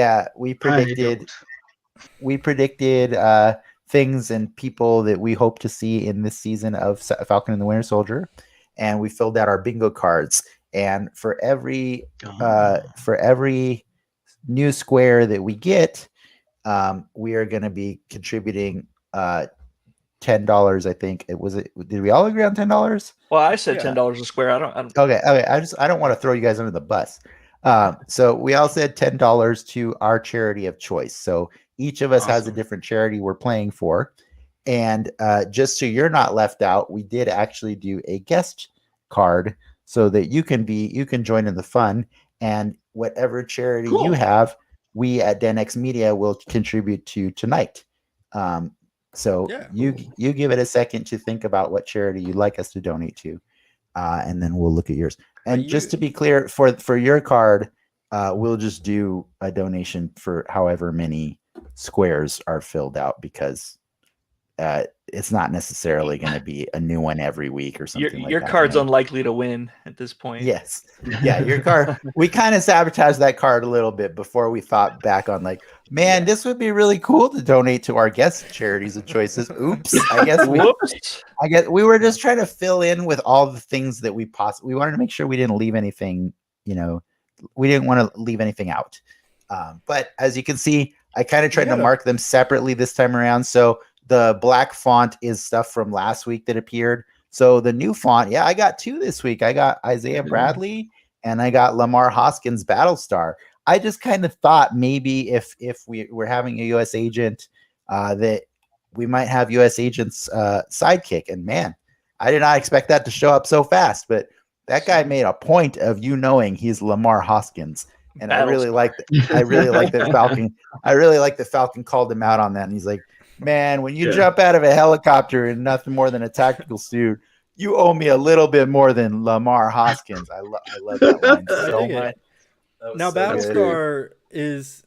predicted things and people that we hope to see in this season of Falcon and the Winter Soldier, and we filled out our bingo cards. And for every new square that we get, we are going to be contributing $10. I think did we all agree on $10? Well, I said $10 a square. I don't. Okay. I don't want to throw you guys under the bus. So we all said $10 to our charity of choice. So each of us has a different charity we're playing for. And just so you're not left out, we did actually do a guest card so that you can join in the fun, and whatever charity you have, we at Den X Media will contribute to tonight. So you give it a second to think about what charity you'd like us to donate to, and then we'll look at yours. And just to be clear, for your card, we'll just do a donation for however many squares are filled out, because it's not necessarily going to be a new one every week or something like that. Your card's unlikely to win at this point. Yes. Yeah, your card. We kind of sabotaged that card a little bit before we thought back on, like, man, this would be really cool to donate to our guest charities of choices. Oops. I guess we were just trying to fill in with all the things that we wanted to make sure we didn't leave anything, we didn't want to leave anything out. But as you can see, I kind of tried to mark them separately this time around. So the black font is stuff from last week that appeared. So the new font, I got 2 this week. I got Isaiah Bradley and I got Lamar Hoskins Battlestar. I just kind of thought maybe if we were having a U.S. agent, that we might have U.S. agent's sidekick. And man, I did not expect that to show up so fast. But that guy made a point of you knowing he's Lamar Hoskins, and I really like that Falcon. I really like that Falcon called him out on that, and he's like, "Man, when you jump out of a helicopter in nothing more than a tactical suit, you owe me a little bit more than Lamar Hoskins." I love that line so much. Now, so Battlestar is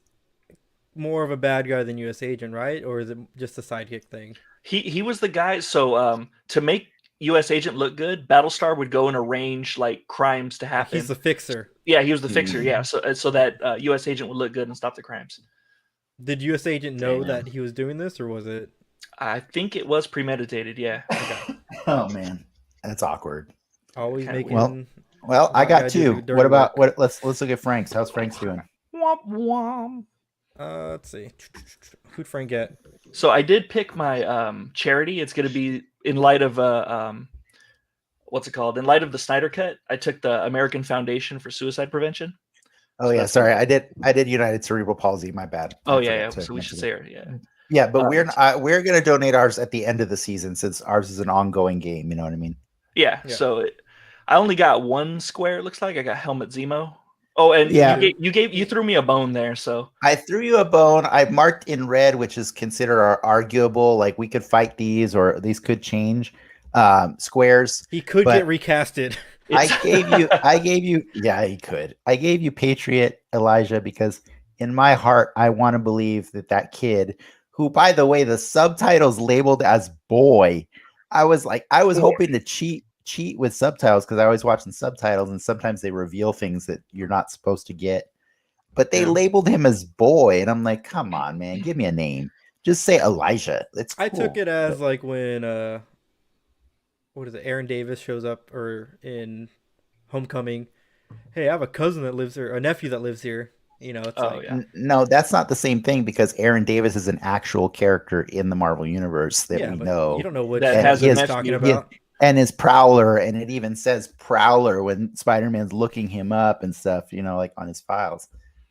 more of a bad guy than U.S. Agent, right? Or is it just a sidekick thing? He was the guy. So to make U.S. Agent look good, Battlestar would go and arrange like crimes to happen. He's the fixer. Yeah, he was the fixer. Yeah, so that U.S. Agent would look good and stop the crimes. Did U.S. Agent know that he was doing this, or was it? I think it was premeditated. Yeah. Okay. Oh man, that's awkward. Always making. Well, I got two. What about what? Let's look at Frank's. How's Frank's doing? Womp womp. Let's see. Who'd Frank get? So I did pick my charity. It's going to be in light of what's it called? In light of the Snyder Cut, I took the American Foundation for Suicide Prevention. Oh yeah, sorry. I did United Cerebral Palsy. My bad. Oh yeah. So we should say it. Yeah. Yeah, but we're going to donate ours at the end of the season since ours is an ongoing game. You know what I mean? Yeah. So I only got one square. It looks like I got Helmet Zemo. Oh, and you threw me a bone there. So I threw you a bone. I marked in red, which is considered arguable. Like we could fight these, or these could change squares. He could get recasted. I gave you. Yeah, he could. I gave you Patriot Elijah because in my heart, I want to believe that kid, who, by the way, the subtitles labeled as boy. I was hoping to cheat with subtitles because I always watch the subtitles and sometimes they reveal things that you're not supposed to get, but they labeled him as boy, and I'm like, come on, man, give me a name. Just say Elijah. It's cool. I took it as like when what is it? Aaron Davis shows up or in Homecoming. Hey, I have a cousin that lives here, a nephew that lives here. You know, it's no, that's not the same thing because Aaron Davis is an actual character in the Marvel universe that we know. You don't know what that has talking about. And his Prowler, and it even says Prowler when Spider-Man's looking him up and stuff, you know, like on his files.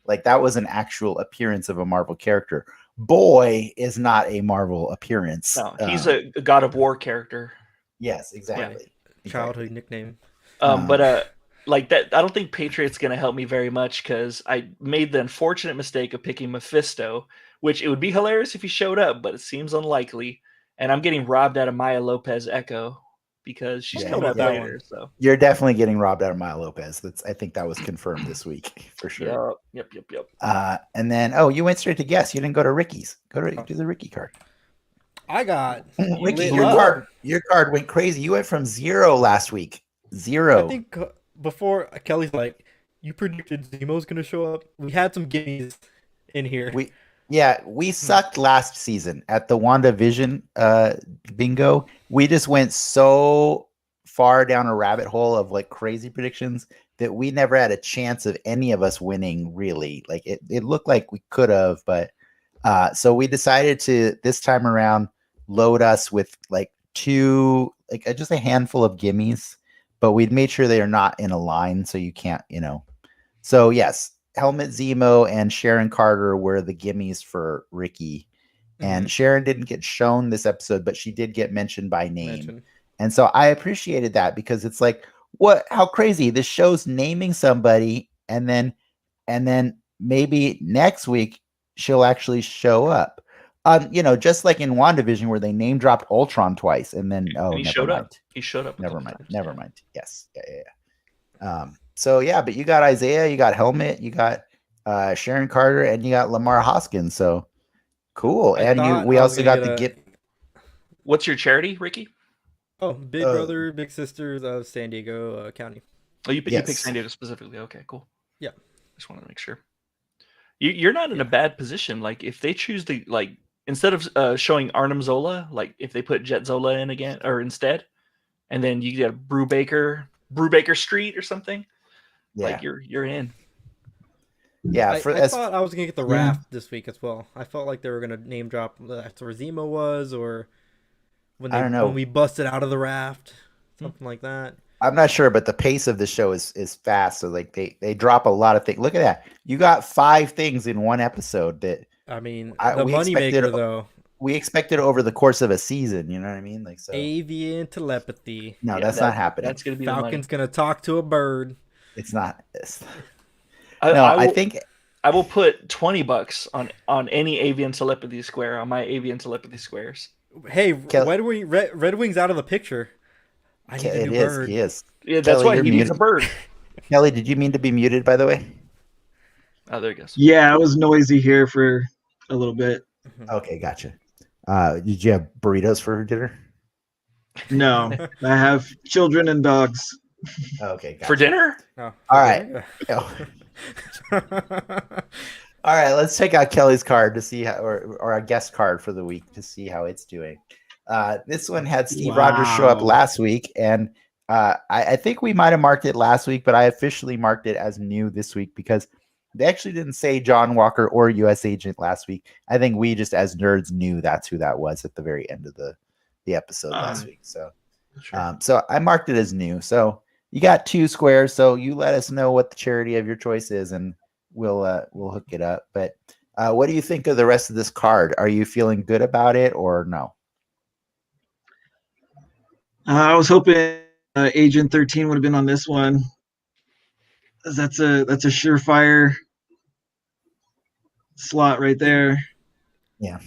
Like that was an actual appearance of a Marvel character. Boy is not a Marvel appearance. No, he's a God of War character. Yes, exactly. Childhood nickname. But like that, I don't think Patriot's going to help me very much because I made the unfortunate mistake of picking Mephisto, which it would be hilarious if he showed up, but it seems unlikely. And I'm getting robbed out of Maya Lopez Echo because she's coming up later. So you're definitely getting robbed out of Maya Lopez. I think that was confirmed this week for sure. Yep. And then you went straight to guess. You didn't go to Ricky's. Do the Ricky card. I got Ricky. Your card went crazy. You went from 0 last week. 0. I think before Kelly's like, you predicted Zemo's going to show up. We had some gimmies in here. We sucked last season at the WandaVision bingo. We just went so far down a rabbit hole of like crazy predictions that we never had a chance of any of us winning, really. Like it looked like we could have, but so we decided to this time around load us with like just a handful of gimmies, but we'd made sure they are not in a line, so you can't, So yes, Helmet Zemo and Sharon Carter were the gimmies for Ricky. And Sharon didn't get shown this episode, but she did get mentioned by name. And so I appreciated that because it's like, how crazy. This show's naming somebody and then maybe next week she'll actually show up. Just like in WandaVision where they name dropped Ultron twice and then he showed up. He showed up. Never mind. Yes. Yeah. So yeah, but you got Isaiah, you got Helmet, you got Sharon Carter, and you got Lamar Hoskins. So cool. And we also got the gift. What's your charity, Ricky? Oh, Big Brother, Big Sisters of San Diego County. Oh, you picked San Diego specifically. Okay, cool. Yeah. Just want to make sure. You're not in a bad position. Like if they choose to instead of showing Arnim Zola, like if they put Jet Zola in again or instead, and then you get a Brubaker Street or something. Yeah. Like you're in. Yeah, I thought I was gonna get the raft this week as well. I felt like they were gonna name drop that's where Zemo was, or when we busted out of the raft, something like that. I'm not sure, but the pace of the show is fast. So like they drop a lot of things. Look at that. You got 5 things in one episode that the moneymaker though. we expect it over the course of a season. You know what I mean? Like so. Avian telepathy. No, that's not happening. That's gonna be the money. Falcon's gonna talk to a bird. It's not. I think I will put $20 on any avian telepathy square on my avian telepathy squares. Hey, Red Wing's out of the picture. I need a new bird. He is. Yeah, that's Kelly, why he needs a bird. Kelly, did you mean to be muted, by the way? Oh, there he goes. Yeah, it was noisy here for a little bit. Okay, gotcha. Did you have burritos for dinner? No, I have children and dogs. Okay, gotcha. For dinner? Oh, All right. All right, let's check out Kelly's card to see how, or a guest card for the week to see how it's doing. This one had Steve Rogers show up last week, and I think we might have marked it last week, but I officially marked it as new this week because they actually didn't say John Walker or U.S. Agent last week. I think we just, as nerds, knew that's who that was at the very end of the episode last week. So, Sure. So I marked it as new. So you got 2 squares. So you let us know what the charity of your choice is, and we'll hook it up. But what do you think of the rest of this card? Are you feeling good about it or no? I was hoping Agent 13 would have been on this one. That's a surefire slot right there. Yeah.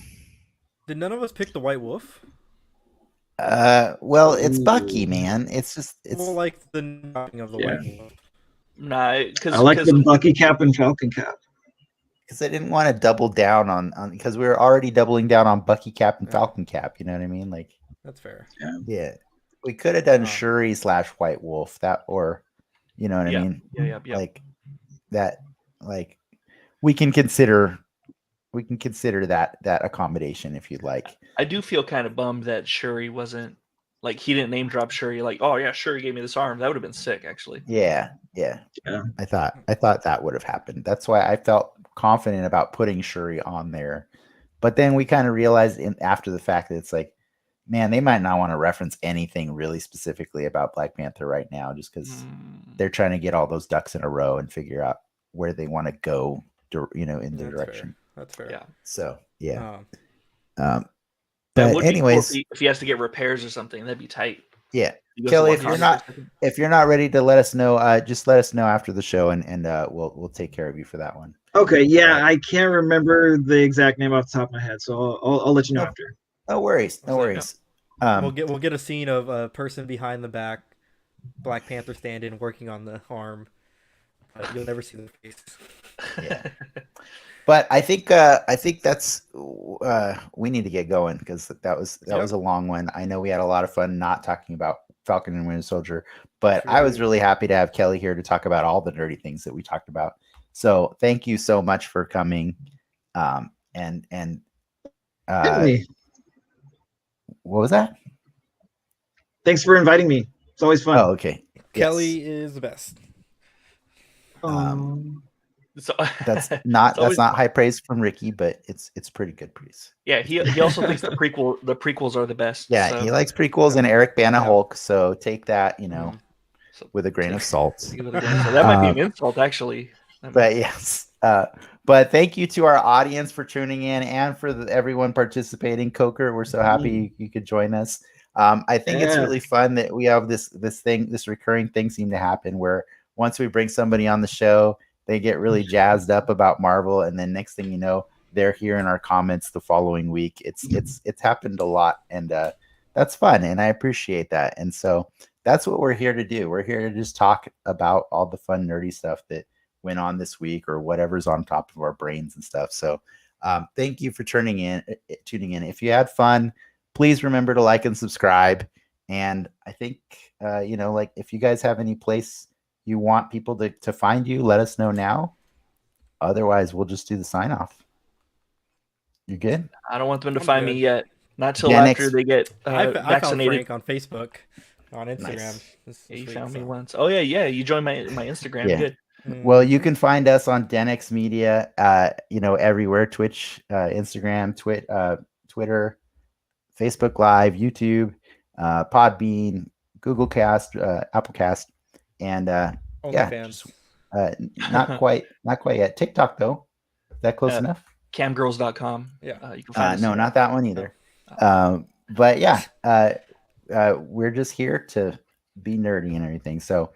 Did none of us pick the White Wolf? Well, it's Bucky, man. It's Well, like the knocking of the White Wolf. Nah, because I like the Bucky cap and Falcon cap. because I didn't want to double down on because we were already doubling down on Bucky cap and Falcon cap. You know what I mean? Like, That's fair. yeah, we could have done Shuri / White Wolf or you know what I mean? Yeah. Like that. Like we can consider that accommodation if you'd like. I do feel kind of bummed that Shuri wasn't like he didn't name drop Shuri. Like, oh yeah, Shuri gave me this arm. That would have been sick, actually. Yeah. I thought that would have happened. That's why I felt confident about putting Shuri on there. But then we kind of realized after the fact that it's like, man, they might not want to reference anything really specifically about Black Panther right now, just because they're trying to get all those ducks in a row and figure out where they want to go, in the direction. That's fair. Yeah. So yeah. That But would be cool anyways, if he has to get repairs or something, that'd be tight. yeah. You go Kelly, to one if you're not ready to let us know, just let us know after the show, and we'll take care of you for that one. Okay, yeah, I can't remember the exact name off the top of my head, so I'll let you know after. No worries. We'll get a scene of a person behind the back, Black Panther stand-in working on the arm. You'll never see the face. Yeah. But I think that's we need to get going because that was a long one. I know we had a lot of fun not talking about Falcon and Winter Soldier, but I was really happy to have Kelly here to talk about all the nerdy things that we talked about. So thank you so much for coming. And what was that? Thanks for inviting me. It's always fun. Oh, okay. Kelly is the best. So, that's not high praise from Ricky, but it's pretty good praise. Yeah, he also thinks the prequels are the best. Yeah, so. he likes prequels and Eric Bana Hulk, so take that, So, with a grain of salt. So that might be an insult, actually. But yes, but thank you to our audience for tuning in and for everyone participating. Coker, we're so happy you could join us. I think it's really fun that we have this recurring thing seem to happen where once we bring somebody on the show, they get really jazzed up about Marvel, and then next thing you know, they're here in our comments the following week. It's happened a lot, and that's fun, and I appreciate that. And so that's what we're here to do. We're here to just talk about all the fun, nerdy stuff that went on this week or whatever's on top of our brains and stuff. So thank you for tuning in. If you had fun, please remember to like and subscribe. And I think, if you guys have any place you want people to find you, let us know now. Otherwise, we'll just do the sign off. You good? I don't want them to find me yet. Not till after they get I found vaccinated. Frank on Facebook, on Instagram. Nice. Yeah, you found me once. Oh yeah. You joined my Instagram. Yeah. Good. Well, you can find us on Denix Media, everywhere: Twitch, Instagram, Twitter, Facebook Live, YouTube, Podbean, Google Cast, Apple Cast, and not quite yet. TikTok though, is that close enough? camgirls.com. Yeah. You can find us No, there. not that one either. But yeah, we're just here to be nerdy and everything. So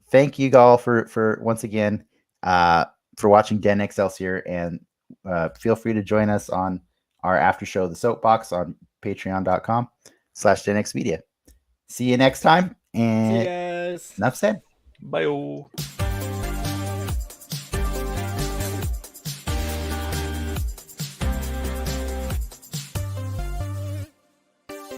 thank you all for once again for watching Den Excelsior, and feel free to join us on our after show, The Soapbox, on patreon.com/DenXmedia. See you next time, See you and guys. enough said. Bye.